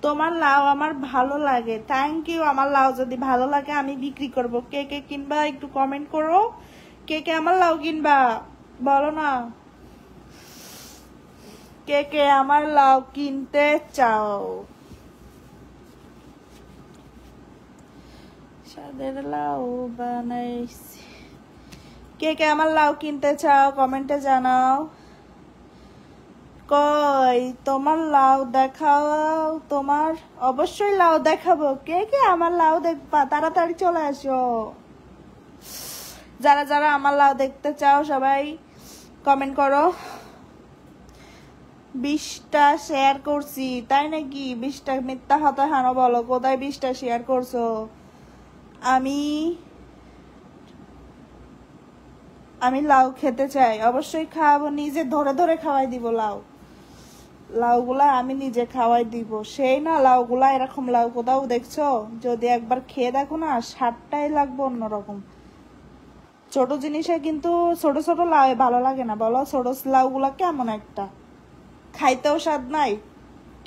তোমার লাউ আমার ভালো লাগে, থ্যাংক ইউ। আমার লাউ যদি ভালো লাগে আমি বিক্রি করব। কে কে কিনবা একটু কমেন্ট করো। কে কে আমার লাউ কিনবা বলো না? কে কে আমার লাউ কিনতে চাও? সাদের লাউ বানাইছি। কে কে আমার লাউ কিনতে চাও কমেন্টে জানাও। কই তোমার লাউ দেখাও। তোমার অবশ্যই লাউ দেখাবো। কে কে আমার লাউ দেখবা তাড়াতাড়ি চলে আসো। যারা যারা আমার লাউ দেখতে চাও সবাই কমেন্ট করো। 20টা শেয়ার করছি, তাই নাকি? 20টা মিথ্যা কথা হানো বলো, কোথায় 20টা শেয়ার করছো? আমি আমি লাউ খেতে চাই, অবশ্যই খাওয়াবো, নিজে ধরে ধরে খাওয়াই দিব। লাউগুলা আমি নিজে খাওয়াই দিব। সেই না লাউগুলা, এরকম লাউ কোথাও দেখছো? যদি একবার খেয়ে দেখো না, স্বাদটাই লাগবে অন্যরকম। ছোট জিনিসে কিন্তু ছোট ছোট লাউ ভালো লাগে না, বলো? ছোট লাউগুলা কেমন একটা, খাইতেও স্বাদ নাই,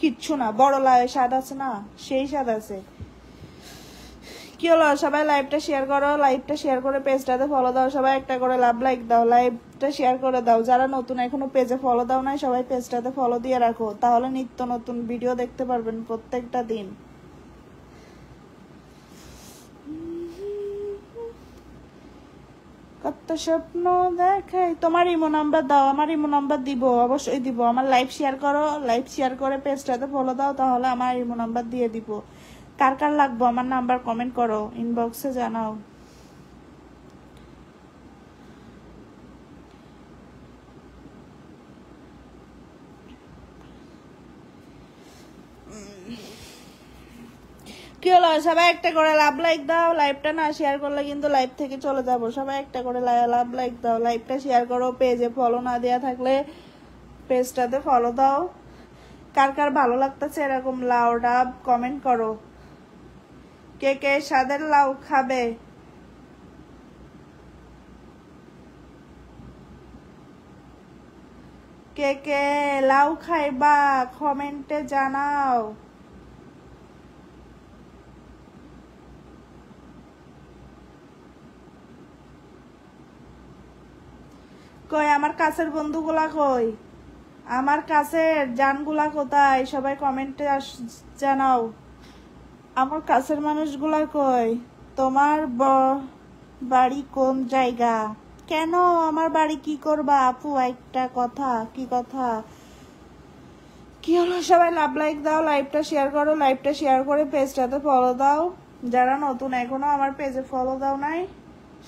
কিচ্ছু না। বড় লাউয়ের স্বাদ আছে না, সেই স্বাদ আছে। কি হলো, সবাই লাইভটা শেয়ার করো, লাইভটা শেয়ার করে পেজটাতে ফলো দাও। সবাই একটা করে লাইক দাও, লাইভটা শেয়ার করে দাও। যারা নতুন এখনো পেজে ফলো দাও নাই, সবাই পেজটাতে ফলো দিয়ে রাখো, তাহলে নিত্য নতুন ভিডিও দেখতে পারবেন প্রত্যেকটা দিন। কত স্বপ্ন দেখাই। তোমার ইমো নাম্বার দাও, আমার ইমো নাম্বার দিব, অবশ্যই দিব। আমার লাইভ শেয়ার করো, লাইভ শেয়ার করে পেজটাতে ফলো দাও, তাহলে আমার ইমো নাম্বার দিয়ে দিব। কার কার লাগবো আমার নাম্বার কমেন্ট করো, ইনবক্সে জানাও। কি হলো, সবাই একটা করে লাইক দাও। লাইভটা না শেয়ার করলে কিন্তু লাইভ থেকে চলে যাব। সবাই একটা করে লাইক দাও, লাইভটা শেয়ার করো। পেজে ফলো না দেওয়া থাকলে পেজটাতে ফলো দাও। কার কার ভালো লাগতেছে এরকম লাউ ডাব কমেন্ট করো। কে কে স্বাদের লাউ খাবে? কে কে লাউ খাইবা কমেন্টে জানাও। কই আমার কাছের বন্ধুগুলা, কই আমার কাছের জানগুলা কোথায়? সবাই কমেন্টে জানাও। আমার কাছের মানুষগুলা কই? তোমার বাড়ি কোন জায়গা? কেন আমার বাড়ি কি করবা আপু? একটা কথা, কি কথা? কি হলো, সবাই লাইক দাও, লাইভটা শেয়ার করো, লাইভটা শেয়ার করে পেজটাতে ফলো দাও। যারা নতুন এখনো আমার পেজে ফলো দাও নাই,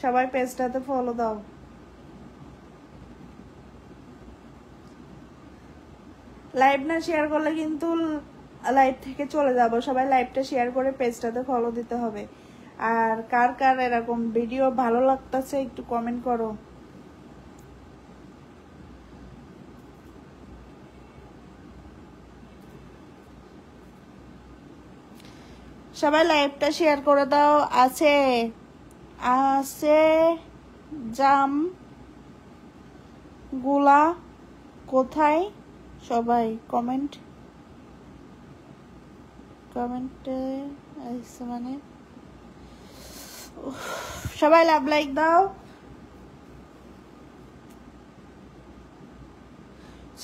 সবাই পেজটাতে ফলো দাও। লাইভ না শেয়ার করলে কিন্তু লাইভ থেকে চলে যাব। সবাই লাইভটা শেয়ার করে পেজটাতে ফলো দিতে হবে। আর কার কার এরকম ভিডিও ভালো লাগতেছে একটু কমেন্ট করো। সবাই লাইভটা শেয়ার করে দাও। আছে আছে জাম গুলা কোথায়? সবাই কমেন্টে মানে সবাই লাইক দাও,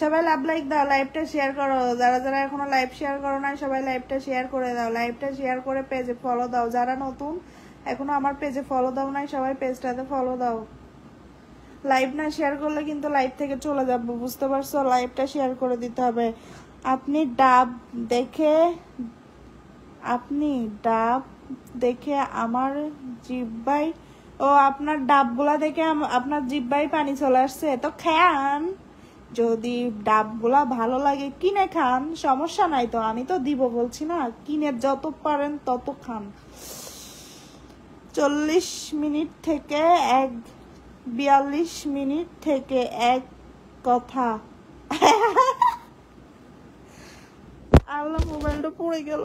সবাই লাইক দাও, লাইভটা শেয়ার করো। যারা যারা এখনো লাইভ শেয়ার করো না, সবাই লাইভটা শেয়ার করে দাও, লাইভটা শেয়ার করে পেজে ফলো দাও। যারা নতুন এখনো আমার পেজে ফলো দাও নাই, সবাই পেজটাতে ফলো দাও। লাইভ না শেয়ার করলে কিন্তু লাইভ থেকে চলে যাব, বুঝতে পারছো? লাইভটা শেয়ার করে দিতে হবে। আপনি ডাব দেখে আমার জিহ্বায়, ও আপনার ডাবগুলা দেখে আপনার জিহ্বায় পানি চলে আসছে, তো খান। যদি ডাবগুলা ভালো লাগে কিনে খান, সমস্যা নাই তো, আমি তো দিব বলছি না। কিনে যত পারেন তত খান। 40 মিনিট থেকে 42 মিনিট থেকে এক কথা। আল্লাহ, মোবাইলটা পড়ে গেল।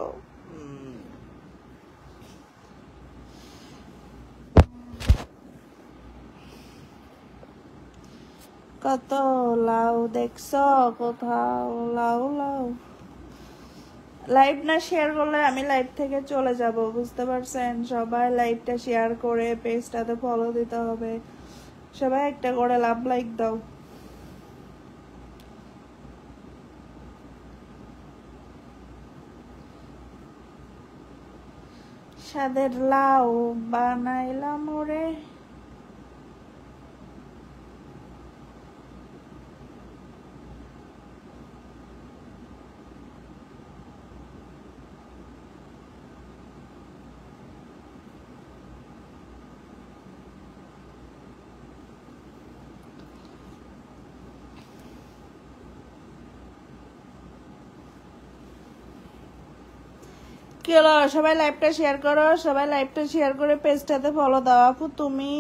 কত লাউ দেখছো কোথাও? লাউ লাইভ না শেয়ার করলে আমি লাইভ থেকে চলে যাব, বুঝতে পারছেন? সবাই লাইভটা শেয়ার করে পেজটাতে ফলো দিতে হবে। সবাই একটা করে লাইক দাও। স্বাদের লাউ বানাইলাম ওরে। কি হলো সবাই লাইভটা শেয়ার করো, সবাই লাইভটা শেয়ার করে পেজটাতে ফলো দাও। আপু তুমি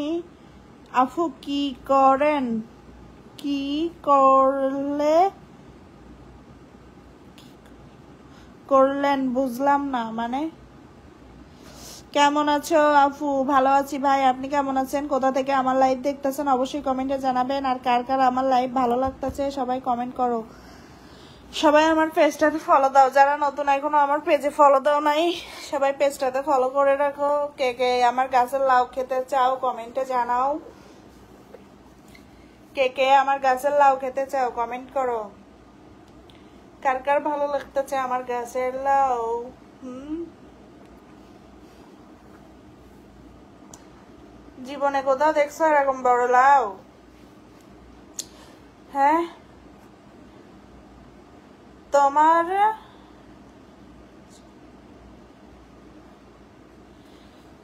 আপু কি করেন, কি করলেন বুঝলাম না, মানে কেমন আছো আপু? ভালো আছি ভাই, আপনি কেমন আছেন? কোথা থেকে আমার লাইভ দেখতেছেন অবশ্যই কমেন্টে জানাবেন। আর কার কার আমার লাইভ ভালো লাগতেছে সবাই কমেন্ট করো। সবাই আমার পেজটাতে ফলো দাও, যারা নতুন এখনো আমার পেজে ফলো দাও নাই সবাই পেজটাতে ফলো করে রাখো। কে কে আমার গাছের লাউ খেতে চাও কমেন্টে জানাও। কে কে আমার গাছের লাউ খেতে চাও কমেন্ট করো। কার কার ভালো লাগতেছে আমার গাছের লাউ? জীবনে কোথাও দেখছো এরকম বড় লাউ? হ্যাঁ তোমার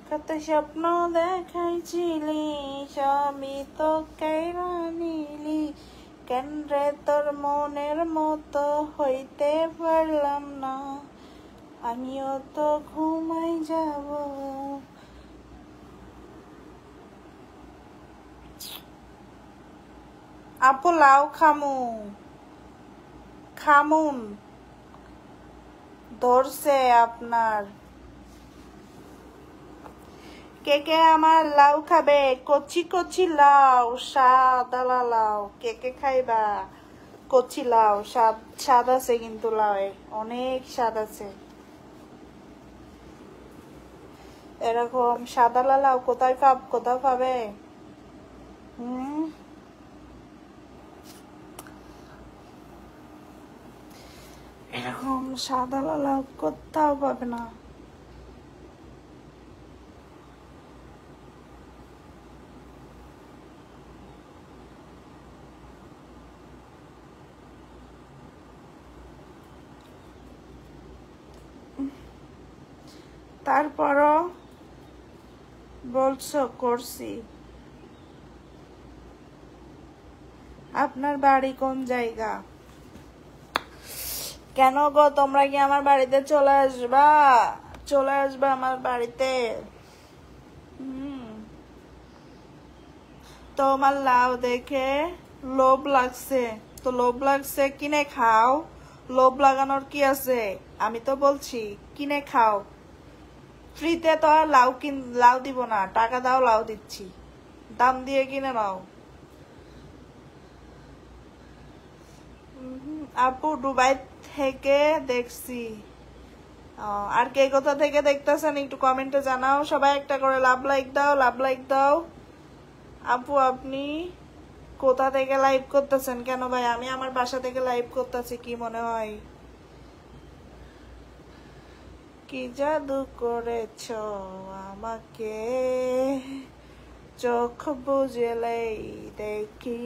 কত স্বপ্ন দেখাইছিলি সবই তো কেড়ে নিলি, কেন রে তোর মনের মতো হইতে পারলাম না, আমিও তো ঘুমাই যাব। আপু লাউ খামুন ধরছে আপনার। কে কে আমার লাউ খাবে? কচি কচি লাউ, সাদা লাউ কে কে খাইবা? কচি লাউ স্বাদ আছে, কিন্তু লাউ অনেক স্বাদ আছে। এরকম সাদা লাউ কোথাও পাবে? এরকম সাদা লাউ কোথাও পাবে না। তারপরও বলছো করছি। আপনার বাড়ি কোন জায়গা? কেন গো তোমরা কি আমার বাড়িতে চলে আসবা আমার বাড়িতে? তোমার লাউ দেখে লোভ লাগছে, তো লোভ লাগছে কিনে খাও। লোভ লাগানোর কি আছে? আমি তো বলছি কিনে খাও। ফ্রিতে তো আর লাউ দিব না, টাকা দাও লাউ দিচ্ছি, দাম দিয়ে কিনে নাও। আপু দুবাই থেকে দেখছি। আর কে কোথা থেকে দেখতেছেন একটু কমেন্টে জানাও। সবাই একটা করে লাভ লাইক দাও। আপু আপনি কোথা থেকে লাইভ করতেছেন? কেন ভাই আমি আমার বাসা থেকে লাইভ করতেছি, কি মনে হয়? কি জাদু করেছ আমাকে, চোখ বুঝলেই দেখি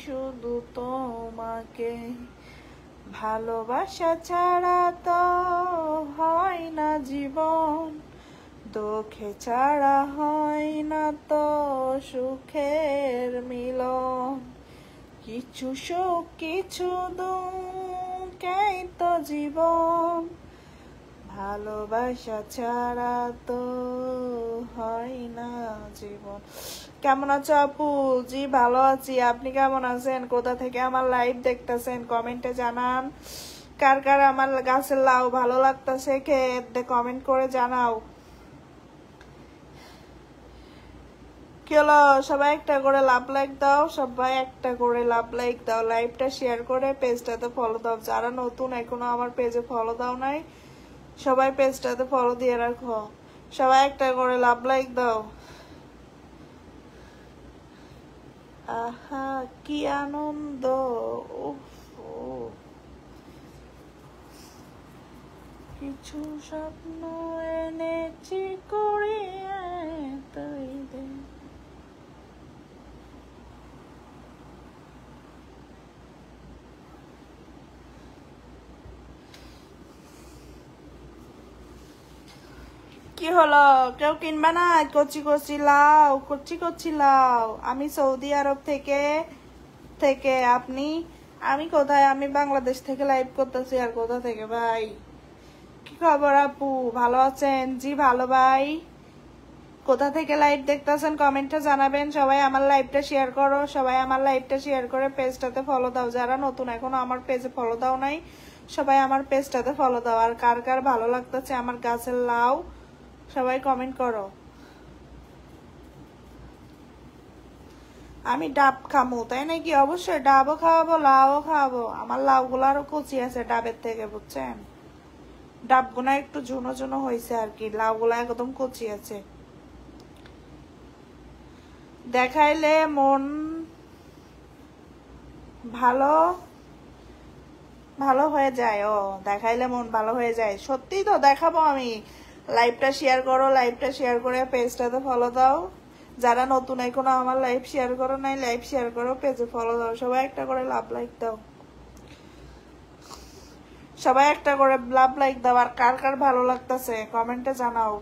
শুধু তোমাকে, ভালোবাসা ছাড়া তো হয় না জীবন, দুঃখে ছাড়া হয় না তো সুখের মিলন, কিছু সুখ কিছু দুঃখই তো জীবন, ভালোবাসা ছাড়া তো হয় না জীবন। কেমন আছো আপু? জি ভালো আছি, আপনি কেমন আছেন? কোথা থেকে আমার লাইভ দেখতেছেন কমেন্টে জানান। কার কার আমার গাছের লাউ ভালো লাগতেছে খেয়ে কমেন্ট করে জানাও। কি হলো সবাই একটা করে লাইক দাও, সবাই একটা করে লাইক দাও, লাইভটা শেয়ার করে পেজটাতে ফলো দাও। যারা নতুন এখনো আমার পেজে ফলো দাও নাই সবাই পেজটাতে ফলো দিয়ে রাখো। সবাই একটা করে লাইক দাও। আহা কি আনন্দ, কিছু স্বপ্ন এনেছি করিয়া তাই দে। কি হলো কেউ কিনবা না? কচি কচি লাউ আমি সৌদি আরব থেকে থেকে আপনি? আমি কোথায়? আমি বাংলাদেশ থেকে লাইভ করতেছি। আর কোথা থেকে ভাই? কি খবর আপু, ভালো আছেন? জি ভালো ভাই। কোথা থেকে লাইভ দেখতেছেন কমেন্টে জানাবেন। সবাই আমার লাইভটা শেয়ার করো, সবাই আমার লাইভটা শেয়ার করে পেজটাতে ফলো দাও। যারা নতুন এখনো আমার পেজে ফলো দাও নাই, সবাই আমার পেজটাতে ফলো দাও। আর কার কার ভালো লাগতেছে আমার গাছের লাউ, সবাই কমেন্ট করো। আমি ডাব খামো তাই নাকি? অবশ্যই ডাবও খাওয়াবো, লাউও খাওয়াবো। আমার লাউগুলো আরো কচি আছে ডাবের থেকে, বুঝছেন? ডাবগুলা একটু ঝুনো ঝুনো হয়েছে আর কি, লাউগুলা একদম কচি আছে। দেখাইলে মন ভালো ভালো হয়ে যায়। ও, দেখাইলে মন ভালো হয়ে যায়, সত্যি তো দেখাবো আমি। লাইভটা শেয়ার করো, লাইভটা শেয়ার করে পেজটাতে ফলো দাও। যারা নতুন এখনো আমার লাইভ শেয়ার করো নাই, লাইভ শেয়ার করো, পেজে ফলো দাও। সবাই একটা করে লাভ লাইক দাও, সবাই একটা করে লাভ লাইক দাও। আর কার কার ভালো লাগতেছে কমেন্টে জানাও।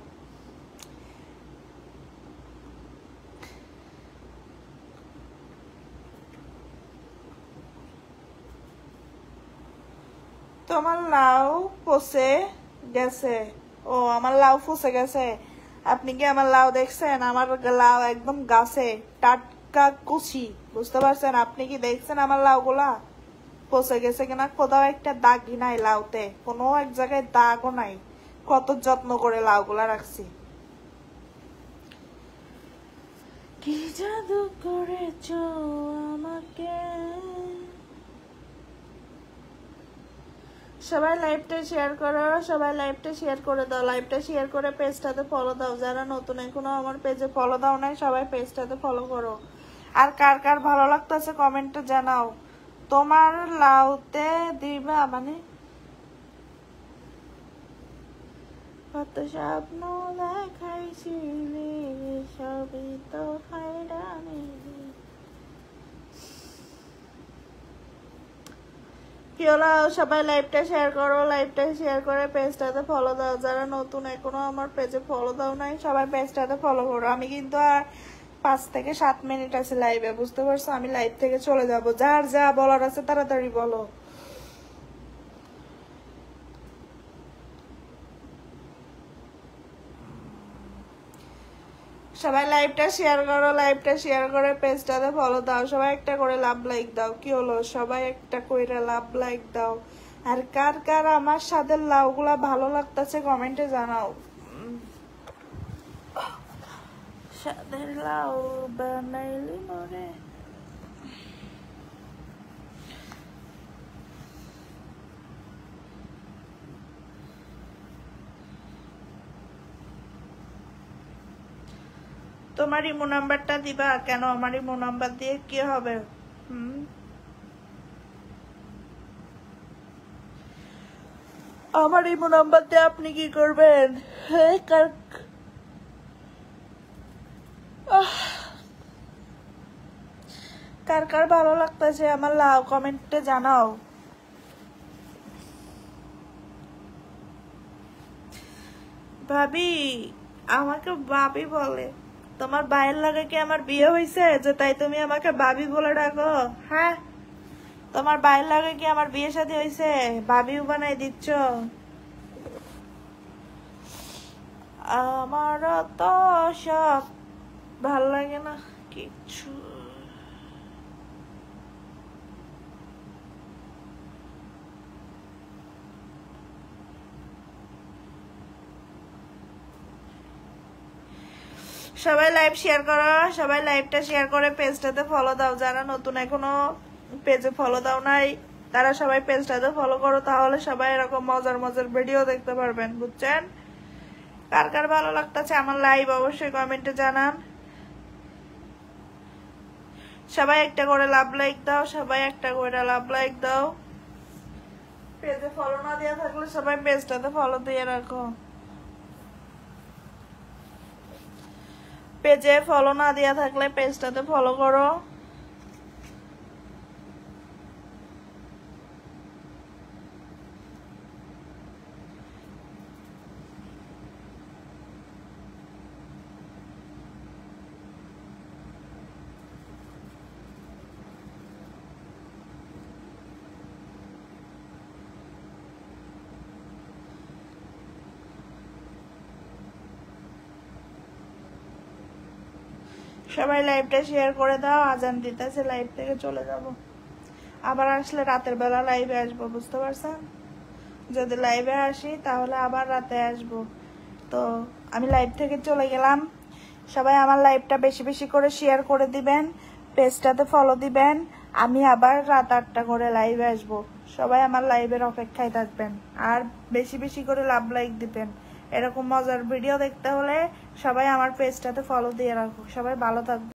তোমার লাউ পচে গেছে? ও, আমার লাউ পচে গেছে। আপনি কি আমার লাউ দেখছেন? আমার লাউ একদম গাছে টাটকা কুচি, বুঝতে পারছেন? আপনি কি দেখছেন আমার লাউগুলা পচে গেছে কিনা? কোথাও একটা দাগই নাই লাউতে, কোনো এক জায়গায় দাগও নাই। কত যত্ন করে লাউগুলা রাখছি। কি জাদু করেছো আমাকে। সবাই লাইভটা শেয়ার করো, সবাই লাইভটা শেয়ার করে দাও, লাইভটা শেয়ার করে পেজটাতে ফলো দাও। যারা নতুন এখনো আমার পেজে ফলো দাও নাই, সবাই পেজটাতে ফলো করো। আর কার কার ভালো লাগতেছে কমেন্টে জানাও। তোমার লাউতে দিবা মানে কত স্বপ্ন দেখাইছিলি, সবই তো হয়রানি। কি হলো? সবাই লাইভটা শেয়ার করো, লাইভটা শেয়ার করে পেজটাতে ফলো দাও। যারা নতুন এখনো আমার পেজে ফলো দাও নাই, সবাই পেজটাতে ফলো করো। আমি কিন্তু আর 5 থেকে 7 মিনিট আছে লাইভে, বুঝতে পারছো? আমি লাইভ থেকে চলে যাব। যার যা বলার আছে তাড়াতাড়ি বলো। সবাই লাইভটা শেয়ার করো, লাইভটা শেয়ার করে পেজটাতে ফলো দাও। সবাই একটা করে লাভ লাইক দাও। কি হলো? সবাই একটা করে লাভ লাইক দাও। আর কার কার আমার স্বাদের লাউগুলা ভালো লাগতেছে কমেন্টে জানাও। স্বাদের লাউ বানাইলি মরে। তোমার ইমো নাম্বারটা দিবা কেন? আমার ইমো নাম্বার দিয়ে কি হবে? আমার ইমো নাম্বার দিয়ে আপনি কি করবেন? কার কার ভালো লাগতেছে আমার লাউ কমেন্টে জানাও। ভাবি, আমাকে ভাবি বলে? তোমার ভাইয়ের লাগে কি আমার বিয়ে হয়েছে যে তাই তুমি আমাকে ভাবি বলে ডাকো? হ্যাঁ, তোমার ভাইয়ের লাগে কি আমার বিয়ে শাদী হয়েছে? ভাবিও বানাই দিচ্ছ। আমার তো সব ভাল লাগে না কিছু। সবাই লাইভ শেয়ার করো, সবাই লাইভটা শেয়ার করে পেজটাতে ফলো দাও। যারা নতুন এখনো পেজে ফলো দাও নাই, তারা সবাই পেজটাতে ফলো করো। তাহলে সবাই এরকম মজার মজার ভিডিও দেখতে পারবেন, বুঝছেন? কার কার ভালো লাগতেছে আমার লাইভ অবশ্যই কমেন্টে জানান। সবাই একটা করে লাভ লাইক দাও, সবাই একটা করে লাভ লাইক দাও। পেজে ফলো না দিয়ে থাকলে সবাই পেজটাতে ফলো দিয়ে রাখো। পেজে ফলো না দিয়া থাকলে পেজটাতে ফলো করো। সবাই লাইভটা শেয়ার করে দাও, আজান দিতেছে, লাইভ থেকে চলে যাব। আবার আসলে রাতের বেলা লাইভে আসবো, বুঝতে পারছেন? যদি লাইভে আসি তাহলে আবার রাতে আসবো। তো আমি লাইভ থেকে চলে গেলাম। সবাই আমার লাইভটা বেশি বেশি করে শেয়ার করে দিবেন, পেজটাতে ফলো দিবেন। আমি আবার রাত 8টা করে লাইভে আসবো। সবাই আমার লাইভের অপেক্ষায় থাকবেন আর বেশি বেশি করে লাভ লাইক দিবেন। এরকম মজার ভিডিও দেখতে হলে সবাই আমার পেজটাতে ফলো দিয়ে রাখো। সবাই ভালো থাকবে।